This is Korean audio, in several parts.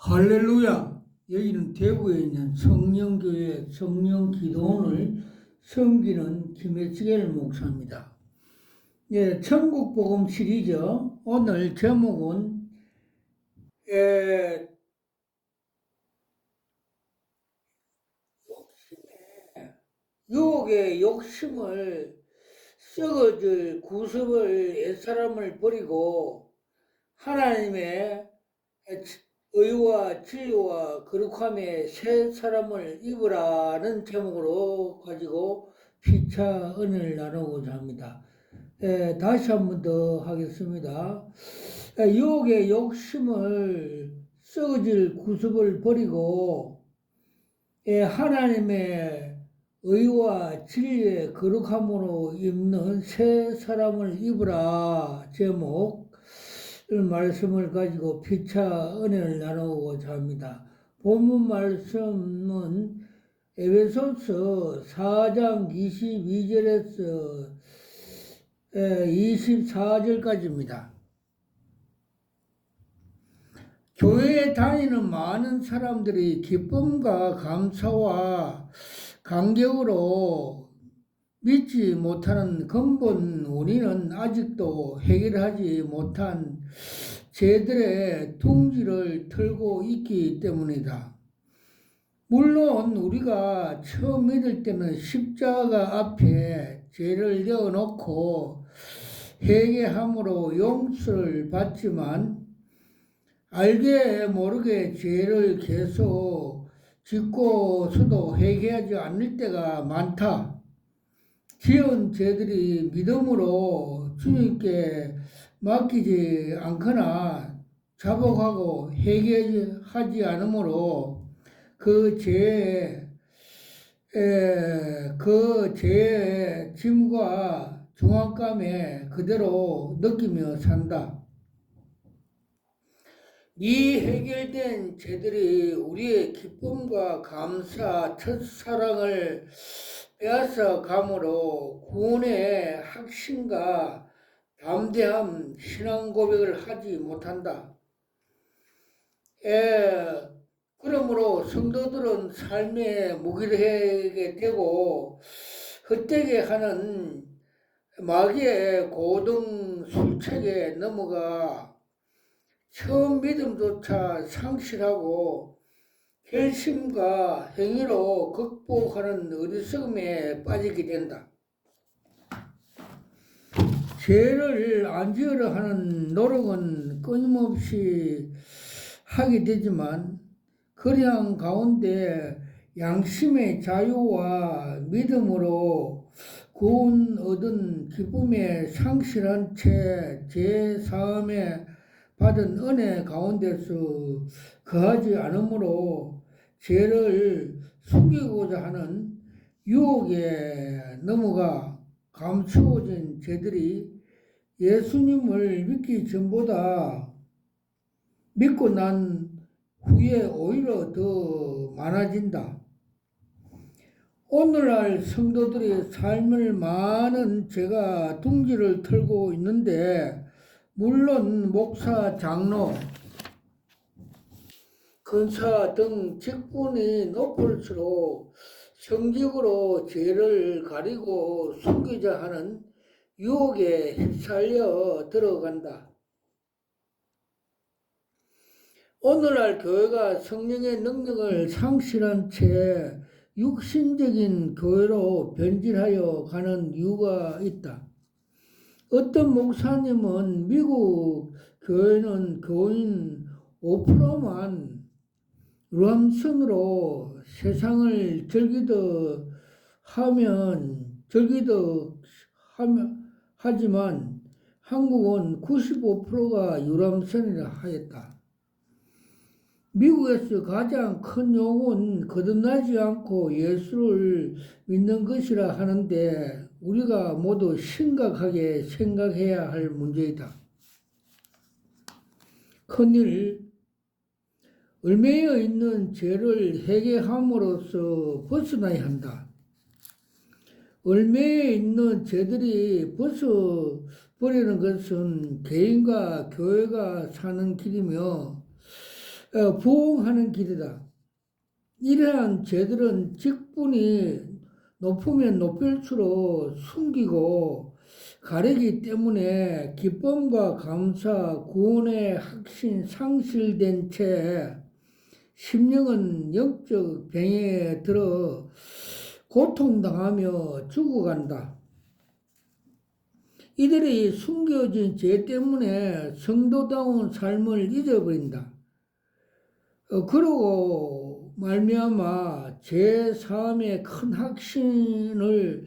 할렐루야! 여기는 대구에 있는 성령교회 성령기도원을 섬기는 김혜지엘 목사입니다. 예, 천국복음 시리즈 오늘 제목은 유혹의 욕심을 썩어질 구습을 옛사람을 버리고 하나님의 의와 진리와 거룩함의 새 사람을 입으라는 제목으로 가지고 피차 은혜를 나누고자 합니다. 다시 한 번 더 하겠습니다. 유혹의 욕심을 썩어질 구습을 버리고 하나님의 의와 진리의 거룩함으로 입는 새 사람을 입으라 제목 말씀을 가지고 피차 은혜를 나누고자 합니다. 본문 말씀은 에베소서 4장 22절에서 24절까지입니다. 교회에 다니는 많은 사람들이 기쁨과 감사와 감격으로 믿지 못하는 근본 원인은 아직도 해결하지 못한 죄들의 둥지를 털고 있기 때문이다. 물론 우리가 처음 믿을 때는 십자가 앞에 죄를 내어놓고 회개함으로 용서를 받지만 알게 모르게 죄를 계속 짓고서도 회개하지 않을 때가 많다. 지은 죄들이 믿음으로 주님께 맡기지 않거나 자복하고 회개하지 않으므로 그 죄의 짐과 중압감에 그대로 느끼며 산다. 이 해결된 죄들이 우리의 기쁨과 감사, 첫사랑을 빼앗아 감으로 구원의 확신과 담대한 신앙 고백을 하지 못한다. 그러므로 성도들은 삶의 무기력하게 되고 헛되게 하는 마귀의 고등 술책에 넘어가 처음 믿음조차 상실하고 결심과 행위로 극복하는 어리석음에 빠지게 된다. 죄를 안 지으려 하는 노력은 끊임없이 하게 되지만 그러한 가운데 양심의 자유와 믿음으로 구원 얻은 기쁨에 상실한 채 죄사함에 받은 은혜 가운데서 거하지 않으므로 죄를 숨기고자 하는 유혹에 넘어가 감추어진 죄들이 예수님을 믿기 전보다 믿고 난 후에 오히려 더 많아진다. 오늘날 성도들의 삶을 많은 죄가 둥지를 털고 있는데 물론 목사, 장로, 근사 등 직분이 높을수록 성직으로 죄를 가리고 숨기자 하는 유혹에 휩쓸려 들어간다. 오늘날 교회가 성령의 능력을 상실한 채 육신적인 교회로 변질하여 가는 이유가 있다. 어떤 목사님은 미국 교회는 교인 5%만 람선으로 세상을 하지만 한국은 95%가 유람선이라 하였다. 미국에서 가장 큰 욕은 거듭나지 않고 예수를 믿는 것이라 하는데 우리가 모두 심각하게 생각해야 할 문제이다. 큰일, 얽매여 있는 죄를 회개함으로써 벗어나야 한다. 얽매여 있는 죄들이 벗어버리는 것은 개인과 교회가 사는 길이며 부흥하는 길이다. 이러한 죄들은 직분이 높으면 높을수록 숨기고 가리기 때문에 기쁨과 감사, 구원의 확신 상실된 채 심령은 영적 병에 들어 고통당하며 죽어간다. 이들이 숨겨진 죄 때문에 성도다운 삶을 잊어버린다. 그러고 말미암아 죄 사함의 큰 확신을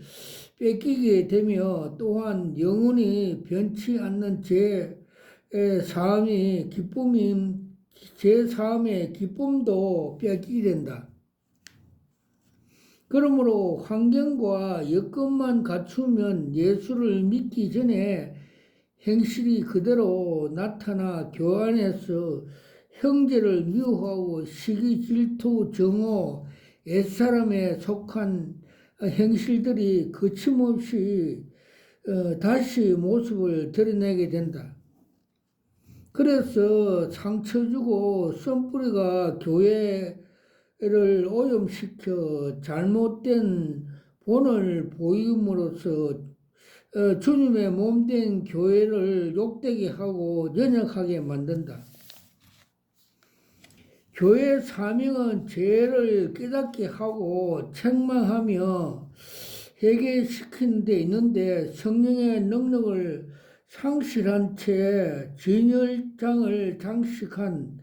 뺏기게 되며 또한 영원히 변치 않는 죄 사함의 제 삶의 기쁨도 뺏기게 된다. 그러므로 환경과 여건만 갖추면 예수를 믿기 전에 행실이 그대로 나타나 교회 안에서 형제를 미워하고 시기, 질투, 정오, 옛사람에 속한 행실들이 거침없이 다시 모습을 드러내게 된다. 그래서 상처 주고 썬뿌리가 교회를 오염시켜 잘못된 본을 보임으로써 주님의 몸된 교회를 욕되게 하고 연약하게 만든다. 교회 사명은 죄를 깨닫게 하고 책망하며 회개시키는 데 있는데 성령의 능력을 상실한 채 진열장을 장식한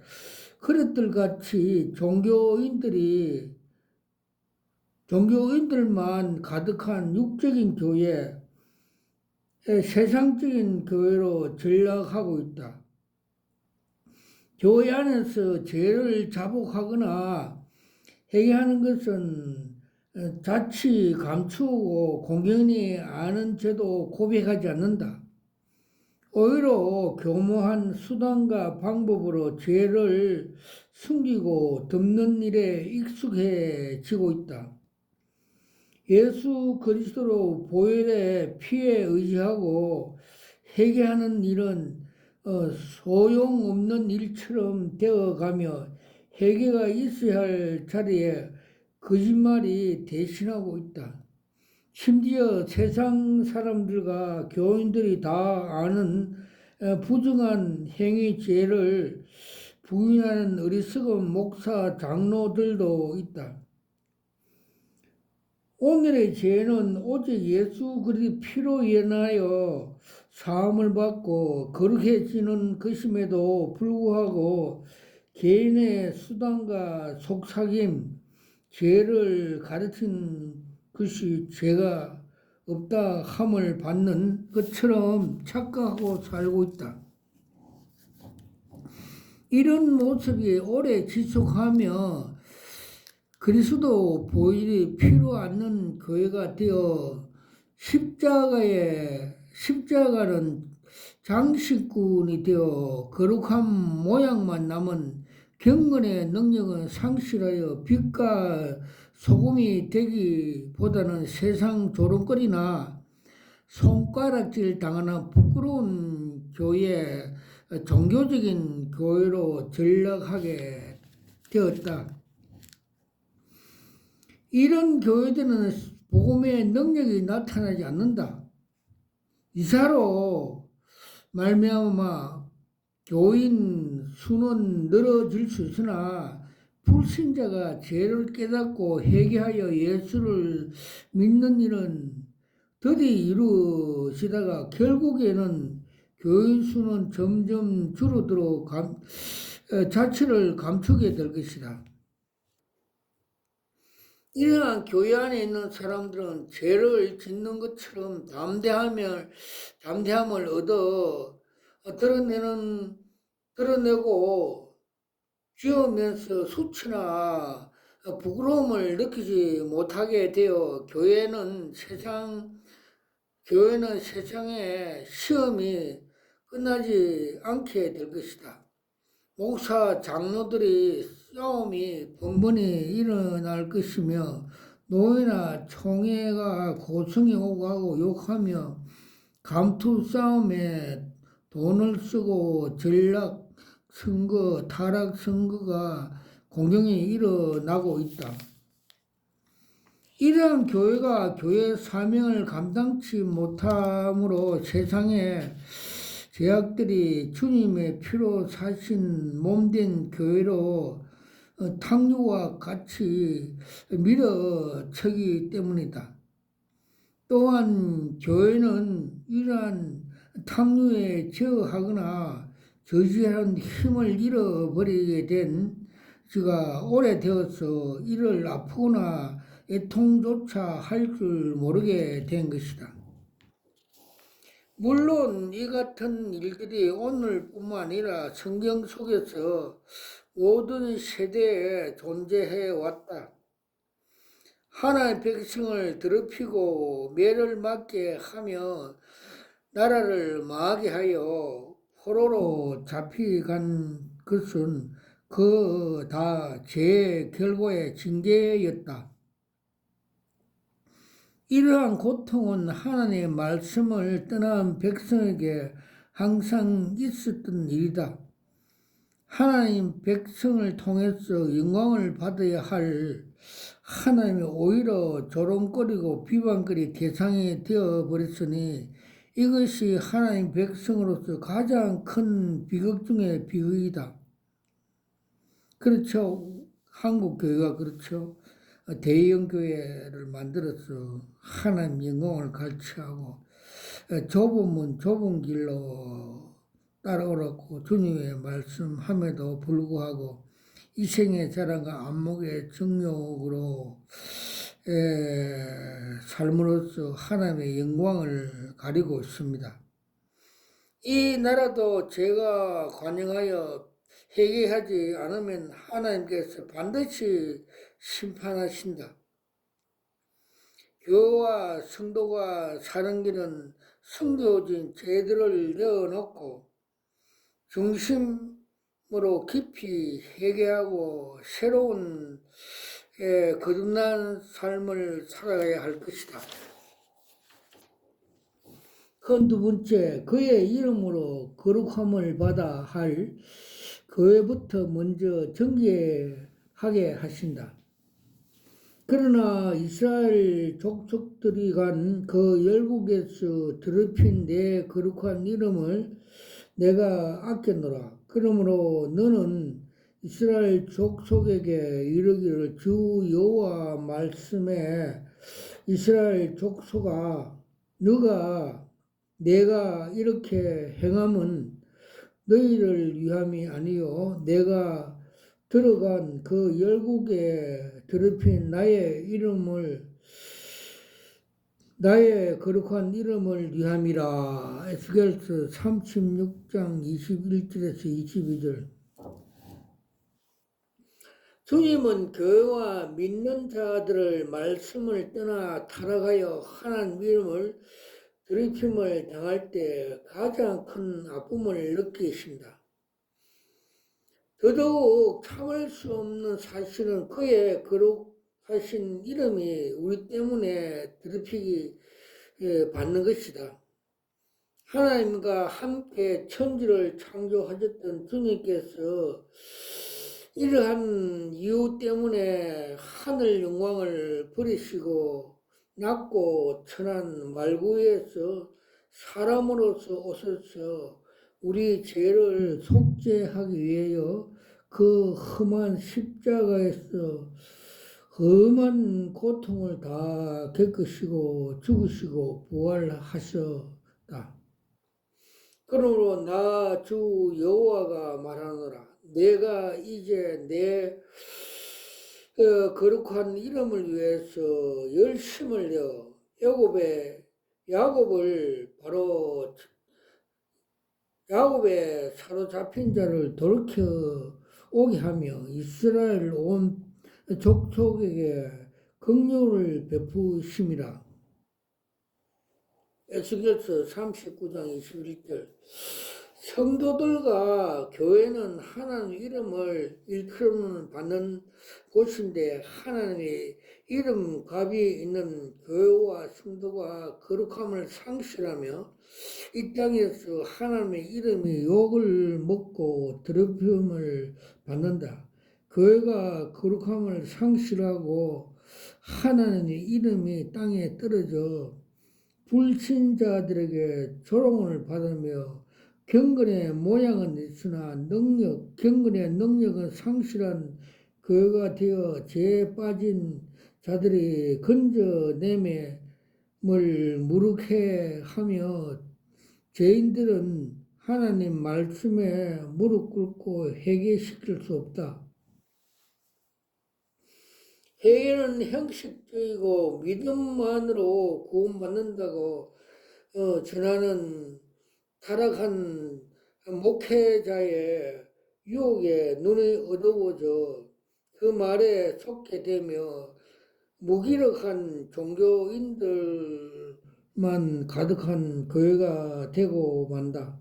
그릇들같이 종교인들만 가득한 육적인 교회, 세상적인 교회로 전락하고 있다. 교회 안에서 죄를 자복하거나 회개하는 것은 자칫 감추고 공경이 아는 죄도 고백하지 않는다. 오히려 교모한 수단과 방법으로 죄를 숨기고 덮는 일에 익숙해지고 있다. 예수 그리스도로 보혈의 피에 의지하고 회개하는 일은 소용없는 일처럼 되어가며 회개가 있어야 할 자리에 거짓말이 대신하고 있다. 심지어 세상 사람들과 교인들이 다 아는 부정한 행위 죄를 부인하는 어리석은 목사 장로들도 있다. 오늘의 죄는 오직 예수 그리스도의 피로 인하여 사함을 받고 거룩해지는 것임에도 불구하고 개인의 수단과 속삭임, 죄를 가르친 것이 죄가 없다 함을 받는 것처럼 착각하고 살고 있다. 이런 모습이 오래 지속하며 그리스도 보혈이 필요 않는 교회가 되어 십자가는 장식군이 되어 거룩한 모양만 남은 경건의 능력은 상실하여 빛과 소금이 되기보다는 세상 조롱거리나 손가락질 당하는 부끄러운 교회, 종교적인 교회로 전락하게 되었다. 이런 교회들은 복음의 능력이 나타나지 않는다. 이사로 말미암아 교인 수는 늘어질 수 있으나 불신자가 죄를 깨닫고 회개하여 예수를 믿는 일은 더디 이루어지다가 결국에는 교인 수는 점점 줄어들어 자취를 감추게 될 것이다. 이러한 교회 안에 있는 사람들은 죄를 짓는 것처럼 담대함을 얻어 드러내고 지으면서 수치나 부끄러움을 느끼지 못하게 되어 교회는 세상의 시험이 끝나지 않게 될 것이다. 목사, 장로들이 싸움이 번번이 일어날 것이며 노예나 총회가 고성이 오고 하고 욕하며 감투 싸움에 돈을 쓰고 전략 선거, 타락 선거가 공정히 일어나고 있다. 이러한 교회가 교회 사명을 감당치 못함으로 세상에 제약들이 주님의 피로 사신 몸된 교회로 탕류와 같이 밀어치기 때문이다. 또한 교회는 이러한 탕류에 제어하거나 저지하는 힘을 잃어버리게 된 지가 오래되어서 이를 아프거나 애통조차 할 줄 모르게 된 것이다. 물론 이 같은 일들이 오늘뿐만 아니라 성경 속에서 모든 세대에 존재해 왔다. 하나님의 백성을 더럽히고 매를 맞게 하며 나라를 망하게 하여 포로로 잡혀간 것은 그 다 죄의 결과의 징계였다. 이러한 고통은 하나님의 말씀을 떠난 백성에게 항상 있었던 일이다. 하나님 백성을 통해서 영광을 받아야 할 하나님이 오히려 조롱거리고 비방거리 대상이 되어버렸으니 이것이 하나님 백성으로서 가장 큰 비극 중의 비극이다. 그렇죠. 한국 교회가 그렇죠. 대형 교회를 만들어서 하나님 영광을 갈취하고 좁은 문 좁은 길로 따라오라고 주님의 말씀함에도 불구하고 이생의 자랑과 안목의 정욕으로 삶으로써 하나님의 영광을 가리고 있습니다. 이 나라도 제가 관영하여 회개하지 않으면 하나님께서 반드시 심판하신다. 교회와 성도가 사는 길은 숨겨진 죄들을 내어놓고 중심으로 깊이 회개하고 새로운 거듭난 삶을 살아가야 할 것이다. 그 두 번째, 그의 이름으로 거룩함을 받아 할 교회부터 먼저 정죄하게 하신다. 그러나 이스라엘 족속들이 간 그 열국에서 더럽힌 내 거룩한 이름을 내가 아꼈노라. 그러므로 너는 이스라엘 족속에게 이르기를 주 여호와 말씀에 이스라엘 족속아 내가 이렇게 행함은 너희를 위함이 아니요 내가 들어간 그 열국에 더럽힌 나의 거룩한 이름을 위함이라. 에스겔서 36장 21절에서 22절. 주님은 교회와 믿는 자들을 말씀을 떠나 타락하여 하나님 이름을 더럽힘을 당할 때 가장 큰 아픔을 느끼신다. 더더욱 참을 수 없는 사실은 그의 거룩하신 이름이 우리 때문에 더럽히기 받는 것이다. 하나님과 함께 천지를 창조하셨던 주님께서 이러한 이유 때문에 하늘 영광을 버리시고 낮고 천한 말구에서 사람으로서 오셔서 우리 죄를 속죄하기 위하여 그 험한 십자가에서 험한 고통을 다 겪으시고 죽으시고 부활하셨다. 그러므로 나 주 여호와가 말하노라. 내가 이제 내 거룩한 이름을 위해서 열심을 내어 야곱의 사로잡힌 자를 돌이켜 오게 하며 이스라엘 온 족속에게 긍휼을 베푸심이라. 에스겔서 39장 21절. 성도들과 교회는 하나님 이름을 일컬음 받는 곳인데 하나님의 이름 값이 있는 교회와 성도가 거룩함을 상실하며 이 땅에서 하나님의 이름이 욕을 먹고 더럽힘을 받는다. 교회가 거룩함을 상실하고 하나님의 이름이 땅에 떨어져 불신자들에게 조롱을 받으며 경건의 모양은 있으나 경건의 능력은 상실한 교회가 되어 죄에 빠진 자들이 건져내매 무룩해 하며 죄인들은 하나님 말씀에 무릎 꿇고 회개시킬 수 없다. 회개는 형식적이고 믿음만으로 구원받는다고 전하는 타락한 목회자의 유혹에 눈이 어두워져 그 말에 속게 되며 무기력한 종교인들만 가득한 교회가 되고 만다.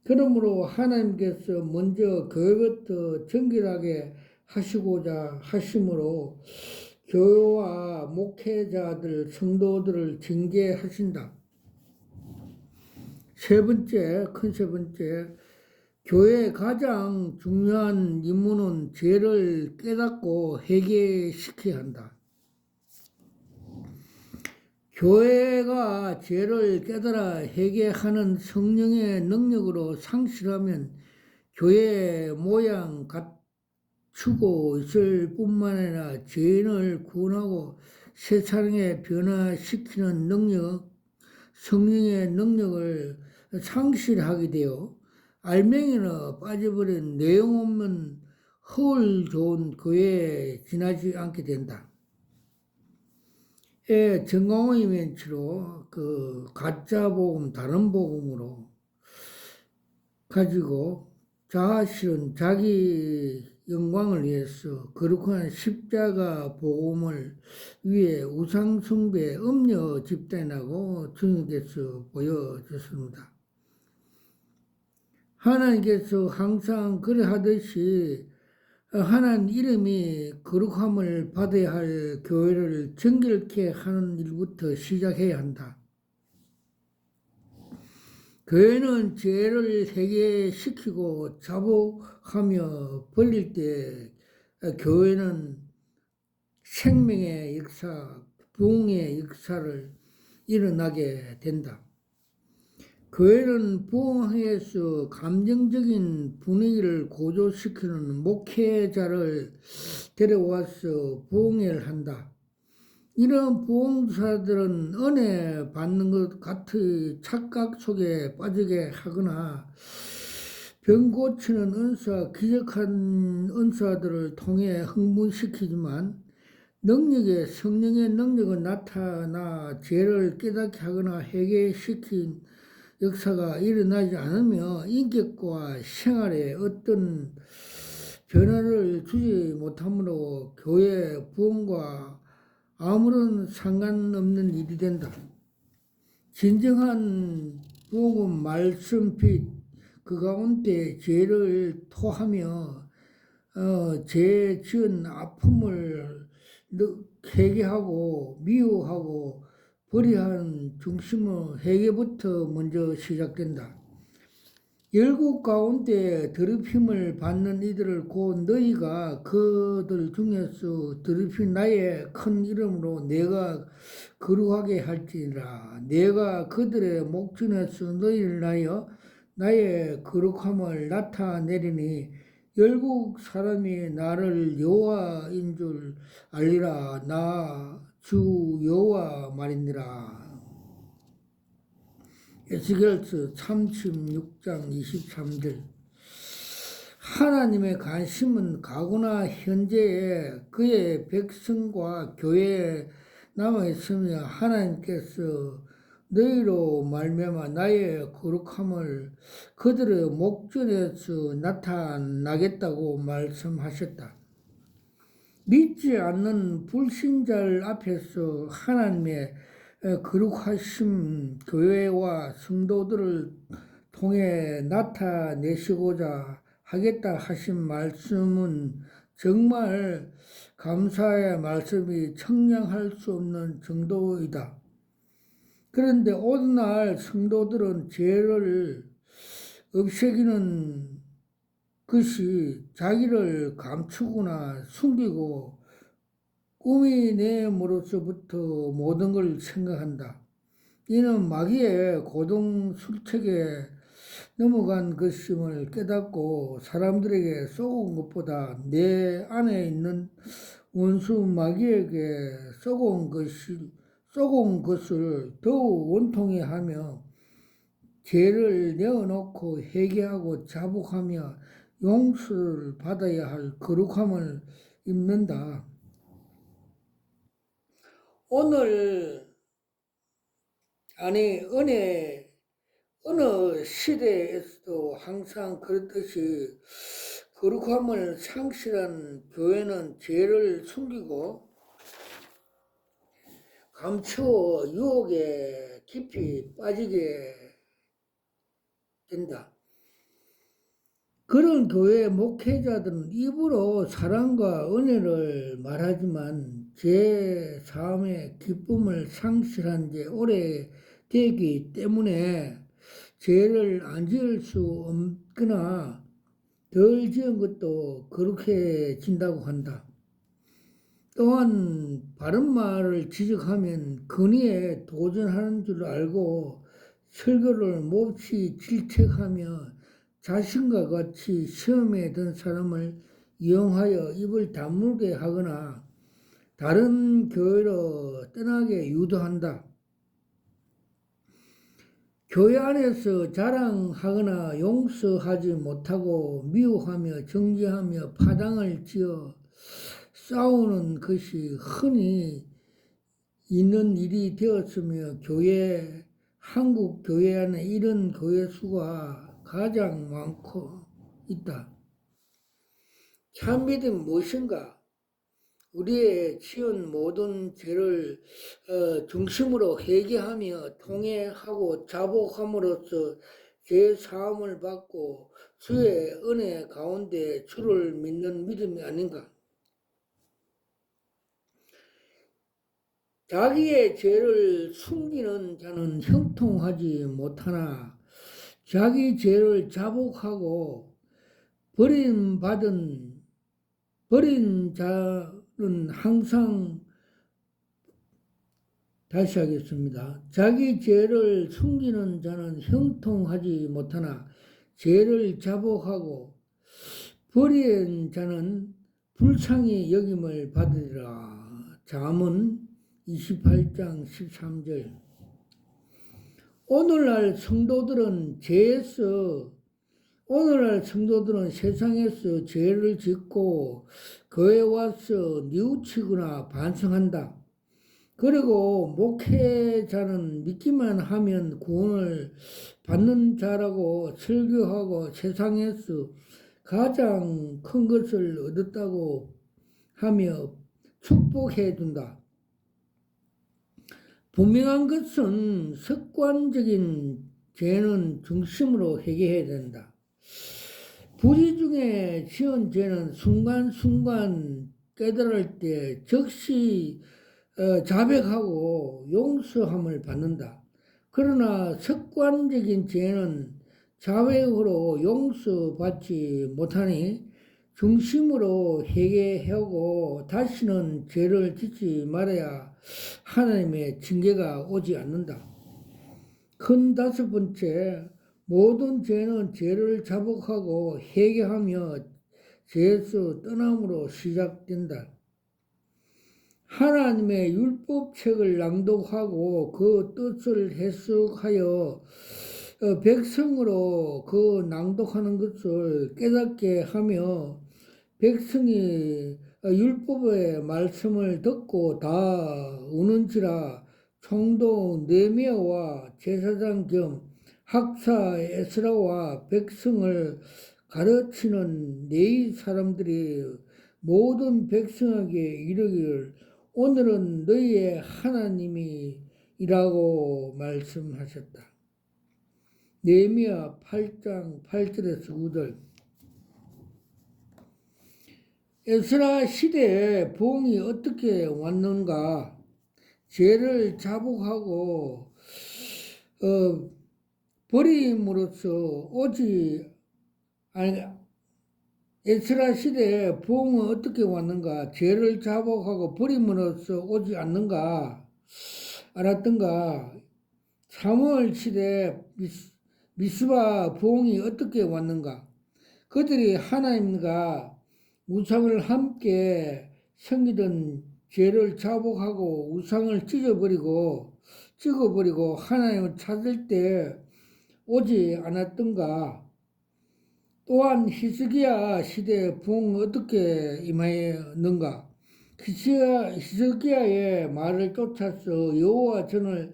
그러므로 하나님께서 먼저 교회부터 정결하게 하시고자 하심으로 교회와 목회자들, 성도들을 징계하신다. 세 번째, 교회의 가장 중요한 임무는 죄를 깨닫고 회개시켜야 한다. 교회가 죄를 깨달아 회개하는 성령의 능력으로 상실하면 교회의 모양 갖추고 있을 뿐만 아니라 죄인을 구원하고 세상에 변화시키는 능력, 성령의 능력을 상실하게 되어 알맹이나 빠져버린 내용 없는 허울 좋은 교회에 지나지 않게 된다. 정강호 이벤트로 그 가짜 복음, 다른 복음으로 가지고 자아실은 자기 영광을 위해서 거룩한 십자가 복음을 위해 우상숭배 음녀 집단하고 주님께서 보여주셨습니다. 하나님께서 항상 그래 하듯이 하나님 이름이 거룩함을 받아야 할 교회를 정결케 하는 일부터 시작해야 한다. 교회는 죄를 회개시키고 자복하며 벌릴 때 교회는 생명의 역사, 부흥의 역사를 일어나게 된다. 교회는 부흥회에서 감정적인 분위기를 고조시키는 목회자를 데려와서 부흥회를 한다. 이런 부흥사들은 은혜 받는 것 같은 착각 속에 빠지게 하거나 병 고치는 은사, 기적한 은사들을 통해 흥분시키지만 성령의 능력은 나타나 죄를 깨닫게 하거나 회개시킨 역사가 일어나지 않으며 인격과 생활에 어떤 변화를 주지 못하므로 교회 부흥과 아무런 상관없는 일이 된다. 진정한 복음 말씀 빛 그 가운데 죄를 토하며 죄 지은 아픔을 회개하고 미워하고 버리한 중심은 회개부터 먼저 시작된다. 열국 가운데 더럽힘을 받는 이들을 곧 너희가 그들 중에서 더럽힌 나의 큰 이름으로 내가 거룩하게 할지니라. 내가 그들의 목전에서 너희를 나여 나의 거룩함을 나타내리니 열국 사람이 나를 여호와인 줄 알리라. 나 주 여호와 말이니라. 에스겔서 36장 23절. 하나님의 관심은 과거나 현재에 그의 백성과 교회에 남아있으며 하나님께서 너희로 말미암아 나의 거룩함을 그들의 목전에서 나타나겠다고 말씀하셨다. 믿지 않는 불신자들 앞에서 하나님의 거룩하신 교회와 성도들을 통해 나타내시고자 하겠다 하신 말씀은 정말 감사의 말씀이 청량할 수 없는 정도이다. 그런데 오늘날 성도들은 죄를 없애기는 것이 자기를 감추거나 숨기고 꾸미냄으로써부터 모든 걸 생각한다. 이는 마귀의 고동술책에 넘어간 것임을 깨닫고 사람들에게 쏘은 것보다 내 안에 있는 원수 마귀에게 쏘은 것을 더욱 원통해 하며 죄를 내어놓고 회개하고 자복하며 용서를 받아야 할 거룩함을 입는다. 오늘 어느 시대에서도 항상 그렇듯이 거룩함을 상실한 교회는 죄를 숨기고 감추어 유혹에 깊이 빠지게 된다. 그런 교회 목회자들은 입으로 사랑과 은혜를 말하지만 제 삶의 기쁨을 상실한 지 오래되기 때문에 죄를 안 지을 수 없거나 덜 지은 것도 거룩해진다고 한다. 또한 바른 말을 지적하면 근위에 도전하는 줄 알고 설교를 몹시 질책하며 자신과 같이 시험에 든 사람을 이용하여 입을 다물게 하거나 다른 교회로 떠나게 유도한다. 교회 안에서 자랑하거나 용서하지 못하고 미워하며 정죄하며 파당을 지어 싸우는 것이 흔히 있는 일이 되었으며 한국 교회 안에 이런 교회 수가 가장 많고 있다. 참믿음 무엇인가? 우리의 지은 모든 죄를 중심으로 회개하며 통회하고 자복함으로써 죄 사함을 받고 주의 은혜 가운데 주를 믿는 믿음이 아닌가? 자기의 죄를 숨기는 자는 형통하지 못하나 자기 죄를 자복하고 버린 자는 항상 다시 하겠습니다. 자기 죄를 숨기는 자는 형통하지 못하나 죄를 자복하고 버린 자는 불쌍히 여김을 받으리라. 잠언 28장 13절. 오늘날 성도들은 세상에서 죄를 짓고 교회 와서 뉘우치거나 반성한다. 그리고 목회자는 믿기만 하면 구원을 받는 자라고 설교하고 세상에서 가장 큰 것을 얻었다고 하며 축복해 준다. 분명한 것은 습관적인 죄는 중심으로 회개해야 된다. 불의 중에 지은 죄는 순간순간 깨달을 때 즉시 자백하고 용서함을 받는다. 그러나 습관적인 죄는 자백으로 용서받지 못하니 중심으로 회개하고 다시는 죄를 짓지 말아야 하나님의 징계가 오지 않는다. 큰 다섯 번째, 모든 죄는 죄를 자복하고 회개하며 죄에서 떠남으로 시작된다. 하나님의 율법책을 낭독하고 그 뜻을 해석하여 백성으로 그 낭독하는 것을 깨닫게 하며 백성이 율법의 말씀을 듣고 다 우는지라 총독 느헤미야와 제사장 겸 학사 에스라와 백성을 가르치는 네이 사람들이 모든 백성에게 이르기를 오늘은 너희의 하나님이라고 말씀하셨다. 느헤미야 8장 8절에서 9절. 에스라 시대에 부흥이 어떻게 왔는가? 죄를 자복하고 버림으로써 오지 아니 에스라 시대에 부흥은 어떻게 왔는가? 죄를 자복하고 버림으로써 오지 않는가? 알았던가? 사무엘 시대 미스바 부흥이 어떻게 왔는가? 그들이 하나님과 우상을 함께 섬기던 죄를 자복하고 우상을 찍어버리고 하나님을 찾을 때 오지 않았던가? 또한 히스기야 시대의 부흥은 어떻게 임하였는가? 히스기야의 말을 쫓아서 여호와 전을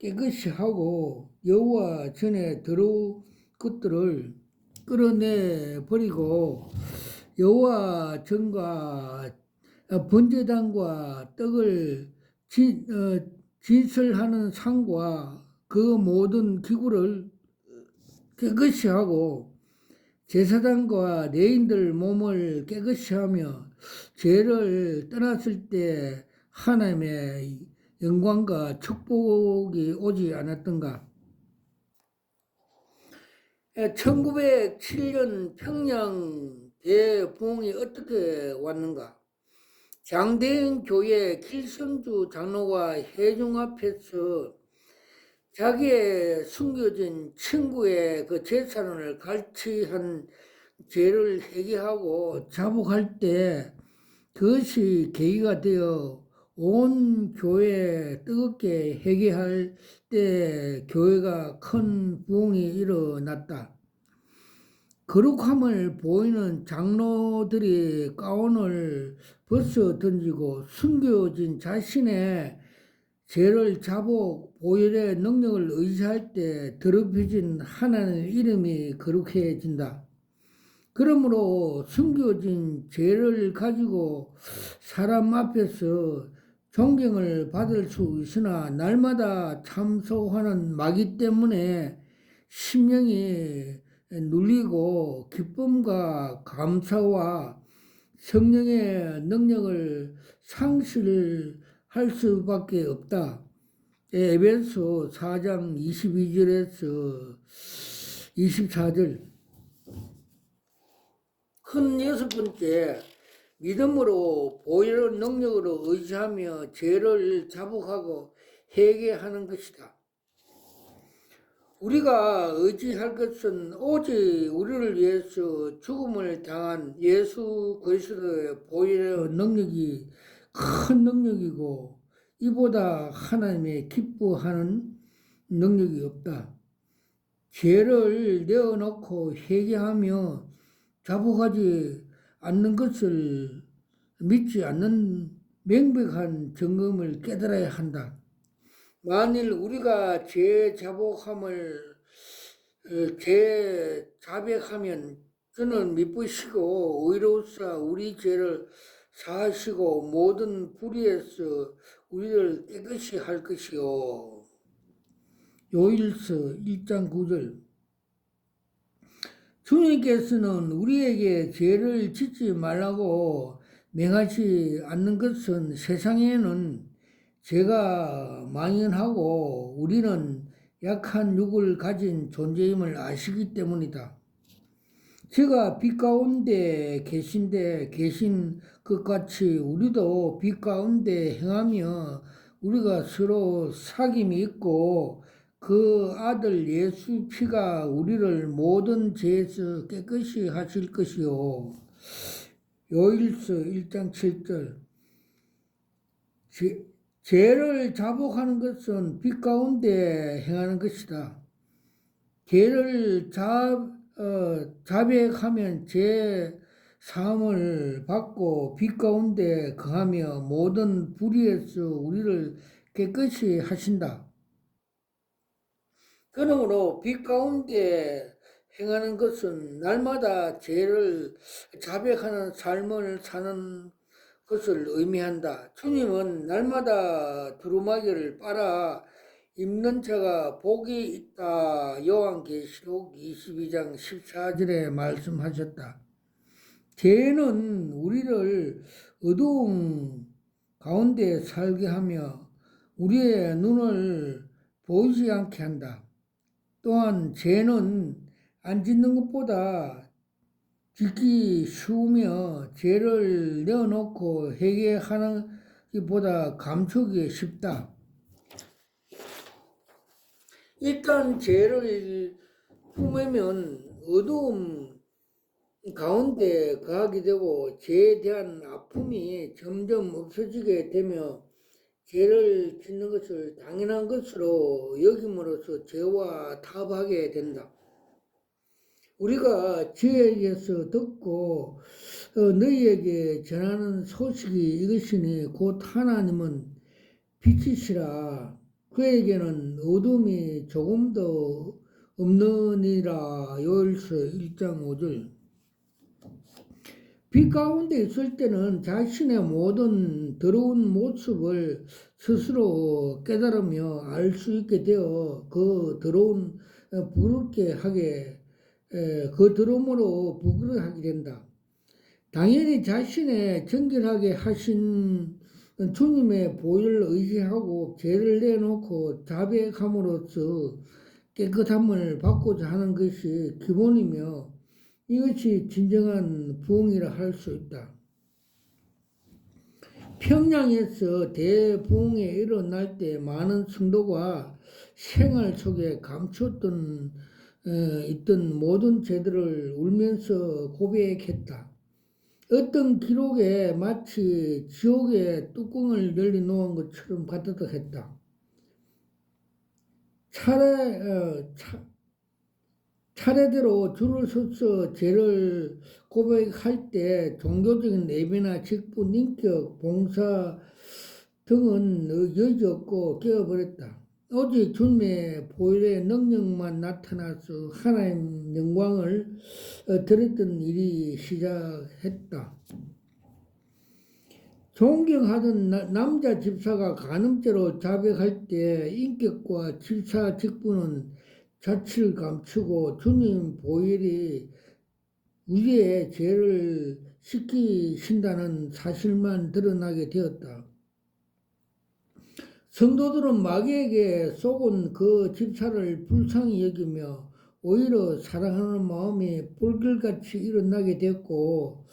깨끗이 하고 여호와 전에 더러운 것들을 끌어내 버리고 여호와 전과 번제단과 떡을 진설하는 상과 그 모든 기구를 깨끗이 하고 제사장과 레인들 몸을 깨끗이 하며 죄를 떠났을 때 하나님의 영광과 축복이 오지 않았던가? 1907년 평양 대부흥이 어떻게 왔는가? 장대인 교회 길성주 장로가 회중 앞에서 자기의 숨겨진 친구의 그 재산을 갈취한 죄를 회개하고 자복할 때 그것이 계기가 되어 온 교회 뜨겁게 회개할 때 교회가 큰 부흥이 일어났다. 거룩함을 보이는 장로들이 가운을 벗어 던지고 숨겨진 자신의 죄를 자복 보혈의 능력을 의지할 때 더럽혀진 하나님의 이름이 거룩해진다. 그러므로 숨겨진 죄를 가지고 사람 앞에서 존경을 받을 수 있으나 날마다 참소하는 마귀 때문에 심령이 눌리고 기쁨과 감사와 성령의 능력을 상실할 수밖에 없다. 에베소 4장 22절에서 24절. 큰 여섯 번째, 믿음으로 보혈의 능력으로 의지하며 죄를 자복하고 회개하는 것이다. 우리가 의지할 것은 오직 우리를 위해서 죽음을 당한 예수 그리스도의 보혈의 능력이 큰 능력이고 이보다 하나님의 기뻐하는 능력이 없다. 죄를 내어놓고 회개하며 자복하지 않는 것을 믿지 않는 명백한 점검을 깨달아야 한다. 만일 우리가 죄 자백하면 주는 미쁘시고 의로우사 우리 죄를 사하시고 모든 불의에서 우리를 깨끗이 할 것이요. 요일서 1장 9절. 주님께서는 우리에게 죄를 짓지 말라고 명하지 않는 것은 세상에는 죄가 만연하고 우리는 약한 육을 가진 존재임을 아시기 때문이다. 제가 빛 가운데 계신 것 같이 우리도 빛 가운데 행하며 우리가 서로 사귐이 있고 그 아들 예수 피가 우리를 모든 죄에서 깨끗이 하실 것이요. 요일서 1장 7절. 죄를 자복하는 것은 빛 가운데 행하는 것이다. 죄를 자백하면 죄 사함을 받고 빛 가운데 거하며 모든 불의에서 우리를 깨끗이 하신다. 그러므로 빛 가운데 행하는 것은 날마다 죄를 자백하는 삶을 사는 것을 의미한다. 주님은 날마다 두루마기를 빨아 입는 자가 복이 있다. 요한계시록 22장 14절에 말씀하셨다. 죄는 우리를 어두움 가운데 살게 하며 우리의 눈을 보이지 않게 한다. 또한 죄는 안 짓는 것보다 짓기 쉬우며 죄를 내어놓고 회개하는 것보다 감추기 쉽다. 일단 죄를 품으면 어두움 가운데 가게 되고 죄에 대한 아픔이 점점 없어지게 되며 죄를 짓는 것을 당연한 것으로 여김으로써 죄와 타협하게 된다. 우리가 죄에게서 듣고 너희에게 전하는 소식이 이것이니 곧 하나님은 빛이시라. 그에게는 어둠이 조금도 없느니라. 요일서 1장 5절. 빛 가운데 있을 때는 자신의 모든 더러운 모습을 스스로 깨달으며 알 수 있게 되어 그 더러운 부끄럽게 하게 그 더러움으로 부끄러워하게 된다. 당연히 자신의 정결하게 하신 주님의 보혈을 의지하고 죄를 내놓고 자백함으로써 깨끗함을 받고자 하는 것이 기본이며 이것이 진정한 부흥이라 할 수 있다. 평양에서 대부흥이 일어날 때 많은 성도가 생활 속에 감췄던 있던 모든 죄들을 울면서 고백했다. 어떤 기록에 마치 지옥의 뚜껑을 열리 놓은 것처럼 같았다 했다. 차례대로 줄을 서서 죄를 고백할 때 종교적인 예배나 직분, 인격, 봉사 등은 여지없고 깨어버렸다. 오직 주님의 보혈의 능력만 나타나서 하나님 영광을 드렸던 일이 시작했다. 존경하던 남자 집사가 간음죄로 자백할 때 인격과 집사 직분은 자취를 감추고 주님 보혈이 우리의 죄를 씻기신다는 사실만 드러나게 되었다. 성도들은 마귀에게 속은 그 집사를 불쌍히 여기며 오히려 사랑하는 마음이 불길같이 일어나게 됐고,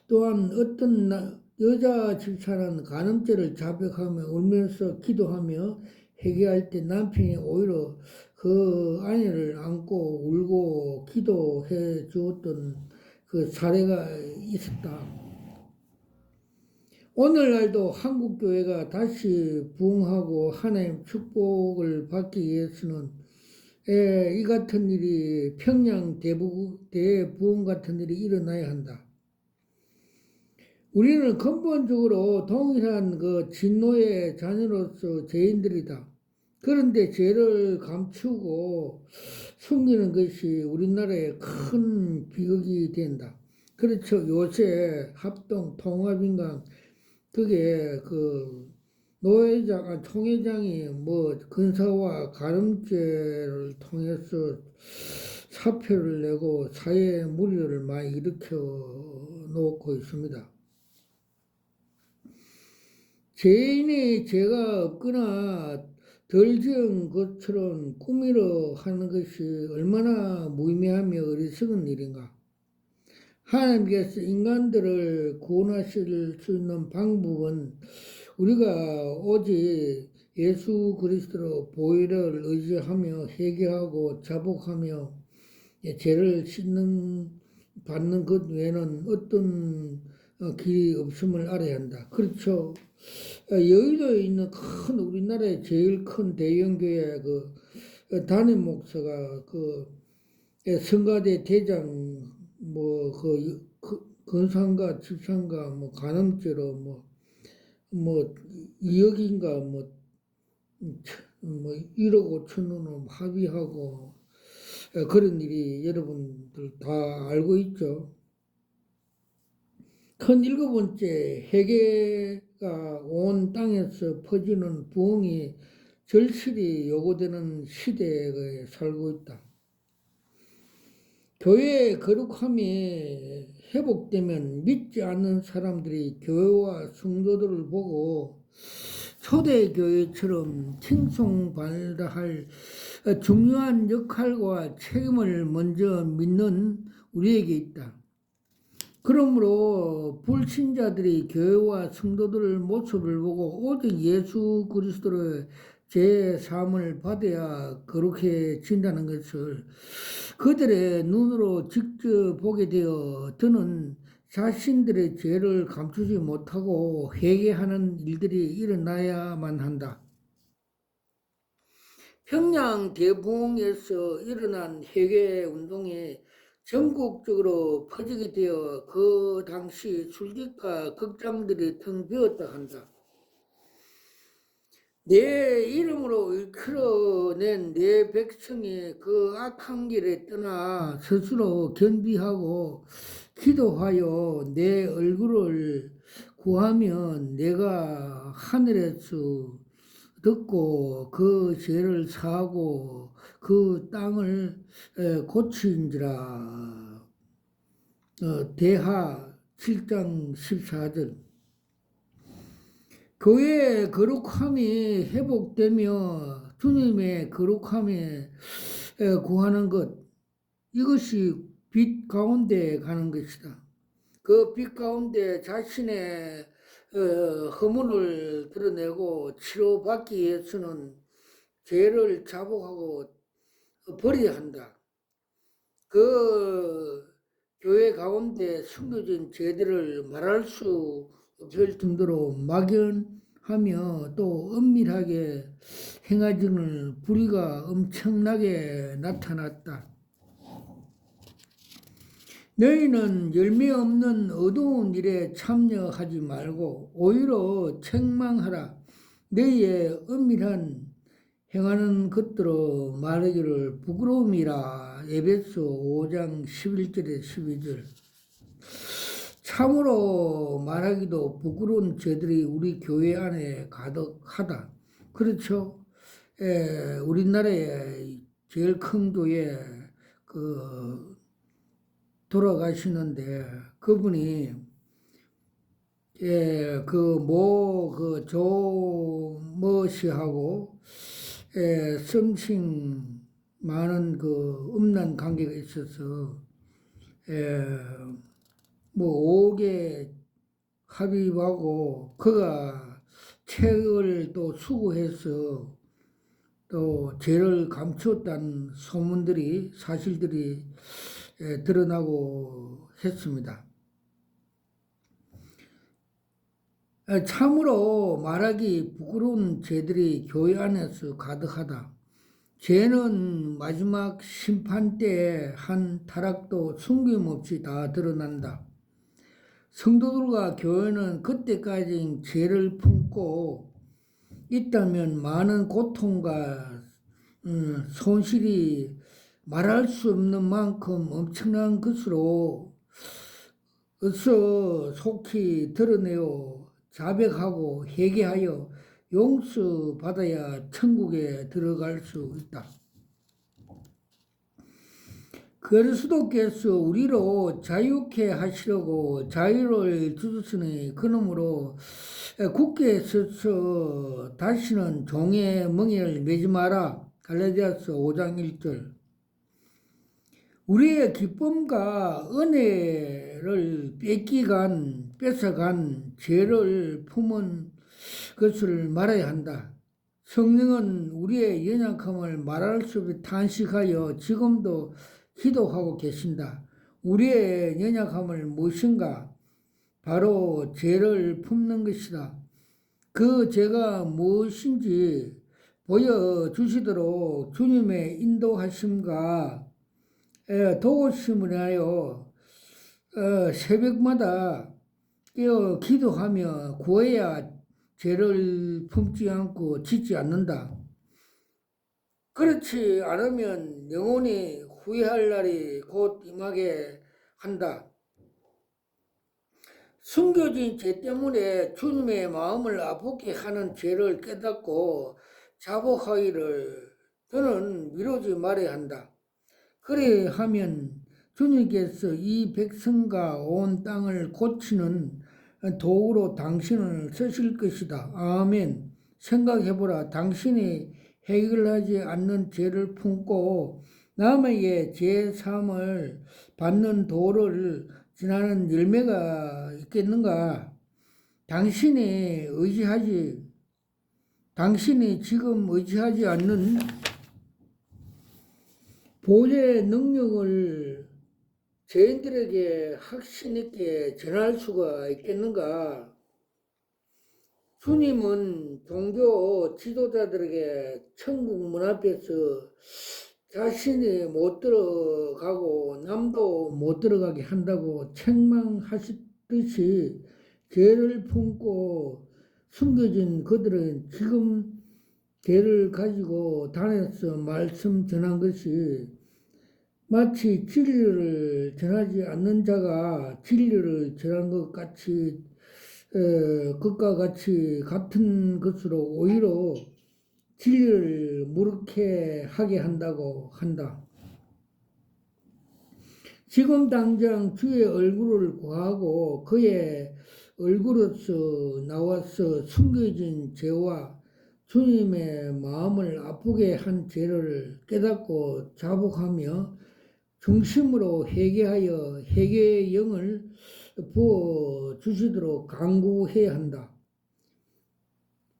또한 어떤 여자 집사는 간음죄를 자백하며 울면서 기도하며 회개할 때 남편이 오히려 그 아내를 안고 울고 기도해 주었던 그 사례가 있었다. 오늘날도 한국교회가 다시 부흥하고 하나님 축복을 받기 위해서는 이 같은 일이 평양 대부흥 같은 일이 일어나야 한다. 우리는 근본적으로 동일한 그 진노의 자녀로서 죄인들이다. 그런데 죄를 감추고 숨기는 것이 우리나라의 큰 비극이 된다. 그렇죠. 요새 합동 통합인강 그게 그 총회장이 뭐 근사와 간음죄를 통해서 사표를 내고 사회 물의를 많이 일으켜 놓고 있습니다. 죄인이 죄가 없거나 덜 지은 것처럼 꾸미려 하는 것이 얼마나 무의미하며 어리석은 일인가. 하나님께서 인간들을 구원하실 수 있는 방법은 우리가 오직 예수 그리스도로 보혈을 의지하며 회개하고 자복하며 죄를 받는 것 외에는 어떤 길이 없음을 알아야 한다. 그렇죠. 여의도에 있는 큰 우리나라의 제일 큰 대형교회 담임 목사가 성가대 대장 건상가 집상가 간음죄로 2억인가 1억 5천원으로 합의하고 그런 일이 여러분들 다 알고 있죠. 큰 7번째 회개가 온 땅에서 퍼지는 부흥이 절실히 요구되는 시대에 살고 있다. 교회의 거룩함이 회복되면 믿지 않는 사람들이 교회와 성도들을 보고 초대교회처럼 칭송받아야 할 중요한 역할과 책임을 먼저 믿는 우리에게 있다. 그러므로 불신자들이 교회와 성도들의 모습을 보고 오직 예수 그리스도의 제3을 받아야 거룩해진다는 것을 그들의 눈으로 직접 보게 되어 저는 자신들의 죄를 감추지 못하고 회개하는 일들이 일어나야만 한다. 평양 대부흥에서 일어난 회개 운동이 전국적으로 퍼지게 되어 그 당시 술집과 극장들이 텅 비었다 한다. 내 이름으로 일컬어낸 내 백성이 그 악한 길에 떠나 스스로 겸비하고 기도하여 내 얼굴을 구하면 내가 하늘에서 듣고 그 죄를 사하고 그 땅을 고친지라. 대하 7장 14절. 교회의 거룩함이 회복되며 주님의 거룩함에 구하는 것, 이것이 빛 가운데 가는 것이다. 그 빛 가운데 자신의 허물을 드러내고 치료받기 위해서는 죄를 자복하고 버려야 한다. 그 교회 가운데 숨겨진 죄들을 말할 수 없을 정도로 막연하며 또 은밀하게 행하지는 불의가 엄청나게 나타났다. 너희는 열매 없는 어두운 일에 참여하지 말고 오히려 책망하라. 너희의 은밀한 행하는 것들로 말하기를 부끄러움이라. 에베소 5장 11절에 12절. 참으로 말하기도 부끄러운 죄들이 우리 교회 안에 가득하다. 그렇죠? 우리나라의 제일 큰 교회 돌아가시는데 그분이 조머씨하고 썸씽 많은 음란 관계가 있어서 5개 합의하고 그가 책을 또 수고해서 또 죄를 감추었다는 소문들이 사실들이 드러나고 했습니다. 참으로 말하기 부끄러운 죄들이 교회 안에서 가득하다. 죄는 마지막 심판 때 한 타락도 숨김없이 다 드러난다. 성도들과 교회는 그때까지 죄를 품고 있다면 많은 고통과 손실이 말할 수 없는 만큼 엄청난 것으로 어서 속히 드러내어 자백하고 회개하여 용서받아야 천국에 들어갈 수 있다. 그리스도께서 우리로 자유케 하시려고 자유를 주셨으니 그러므로 굳게 서서 다시는 종의 멍에를 매지 마라. 갈라디아서 5장 1절. 우리의 기쁨과 은혜를 뺏어간 죄를 품은 것을 말해야 한다. 성령은 우리의 연약함을 말할 수 없이 탄식하여 지금도 기도하고 계신다. 우리의 연약함을 무엇인가? 바로 죄를 품는 것이다. 그 죄가 무엇인지 보여주시도록 주님의 인도하심과 도우심을 하여 새벽마다 깨어 기도하며 구해야 죄를 품지 않고 짓지 않는다. 그렇지 않으면 영원히 후회할 날이 곧 임하게 한다. 숨겨진 죄 때문에 주님의 마음을 아프게 하는 죄를 깨닫고 자복하기를 너는 미루지 말아야 한다. 그래 하면 주님께서 이 백성과 온 땅을 고치는 도구로 당신을 쓰실 것이다. 아멘. 생각해보라. 당신이 해결하지 않는 죄를 품고 남에게 죄사함을 받는 도를 지나는 열매가 있겠는가? 당신이 지금 의지하지 않는 보좌의 능력을 죄인들에게 확신 있게 전할 수가 있겠는가? 주님은 종교 지도자들에게 천국 문 앞에서 자신이 못 들어가고 남도 못 들어가게 한다고 책망하셨듯이 죄를 품고 숨겨진 그들은 지금 죄를 가지고 다녀서 말씀 전한 것이 마치 진리를 전하지 않는 자가 진리를 전한 것 같이 것과 같이 같은 것으로 오히려 진리를 무르게 하게 한다고 한다. 지금 당장 주의 얼굴을 구하고 그의 얼굴로서 나와서 숨겨진 죄와 주님의 마음을 아프게 한 죄를 깨닫고 자복하며 중심으로 회개하여 회개의 영을 부어 주시도록 간구해야 한다.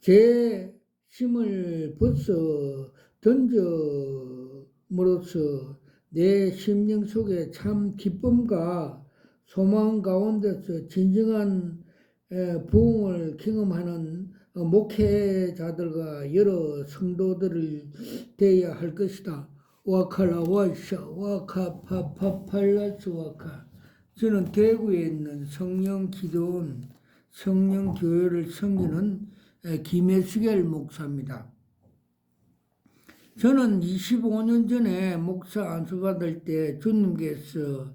죄심을 벗어 던져므로써 내 심령 속에 참 기쁨과 소망 가운데서 진정한 부흥을 경험하는 목회자들과 여러 성도들을 되어야 할 것이다. 와카라 와샤 와카파파팔라스 와카. 저는 대구에 있는 성령기도원 성령교회를 섬기는 김혜수겔 목사입니다. 저는 25년 전에 목사 안수받을 때 주님께서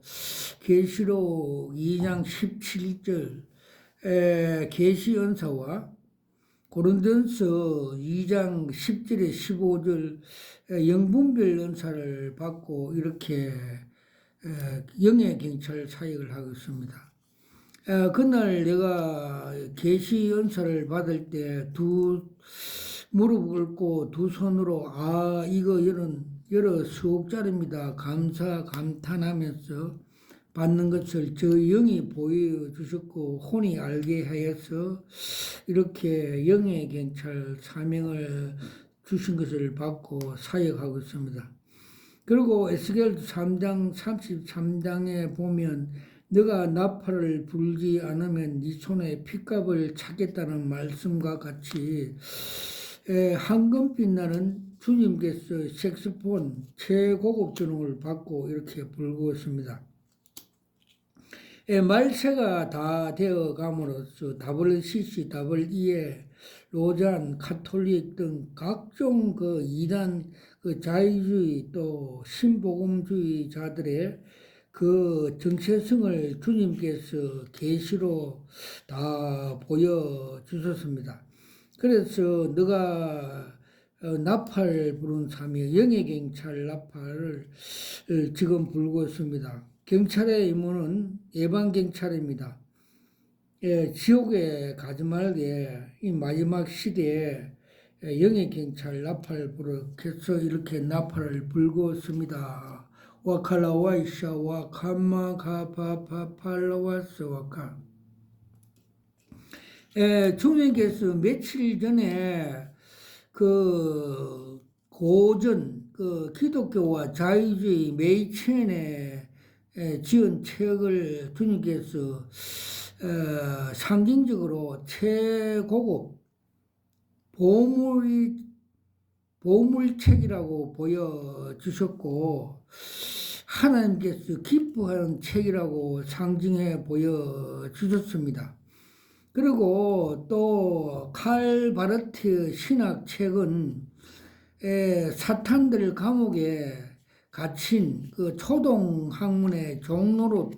계시록 2장 17절 계시연사와 고린도전서 2장 10절에 15절 영분별 연사를 받고 이렇게 영의 경찰 사역을 하고 있습니다. 그날 내가 계시 연사를 받을 때 두 무릎을 꿇고 두 손으로 이거 여러 수억짜리입니다. 감탄하면서 받는 것을 저 영이 보여주셨고 혼이 알게 하여서 이렇게 영의 경찰 사명을 주신 것을 받고 사역하고 있습니다. 그리고 에스겔 3장 33장에 보면 너가 나팔을 불지 않으면 네 손에 핏값을 찾겠다는 말씀과 같이 황금빛 나는 주님께서 색소폰 최고급 전용을 받고 이렇게 불고 있습니다. 말세가 다 되어 감으로써 WCC, WEA, 로잔, 카톨릭 등 각종 그 이단, 그 자유주의 또 신복음주의자들의 그 정체성을 주님께서 계시로 다 보여주셨습니다. 그래서 너가 나팔 부른 사명, 영의 경찰 나팔을 지금 불고 있습니다. 경찰의 임무는 예방경찰입니다. 지옥에 가지 말게 이 마지막 시대에 영의 경찰 나팔 부르께서 이렇게 나팔을 불고 있습니다. 와칼라와이샤 와카마가파파팔라와스 와카. 주님께서 며칠 전에 그 고전 그 기독교와 자유주의 메이첸에 지은 책을 주님께서 상징적으로 최고급 보물책이라고 보여주셨고 하나님께서 기뻐하는 책이라고 상징해 보여주셨습니다. 그리고 또 칼 바르트 신학책은 사탄들 감옥에 갇힌 그 초동 학문의 종로로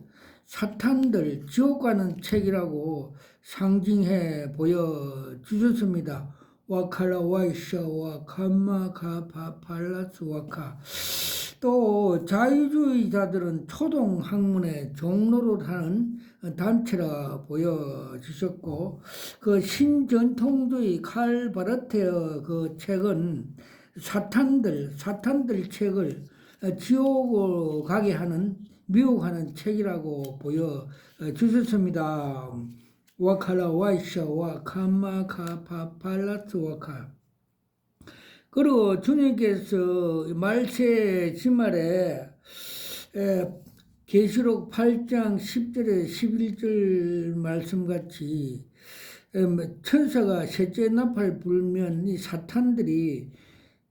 사탄들 지옥 가는 책이라고 상징해 보여주셨습니다. 와칼라 와이샤 와카마 카파 팔라스 와카. 또 자유주의자들은 초동 학문의 종로로 하는 단체라 보여주셨고, 그 신전통주의 칼 바르테의 그 책은 사탄들 책을 지옥으로 가게 하는 미혹하는 책이라고 보여주셨습니다. 와칼라 와이샤 와카마 카파 팔라스 와카. 그리고 주님께서 말세 지말에 계시록 8장 10절에 11절 말씀같이 천사가 셋째 나팔 불면 이 사탄들이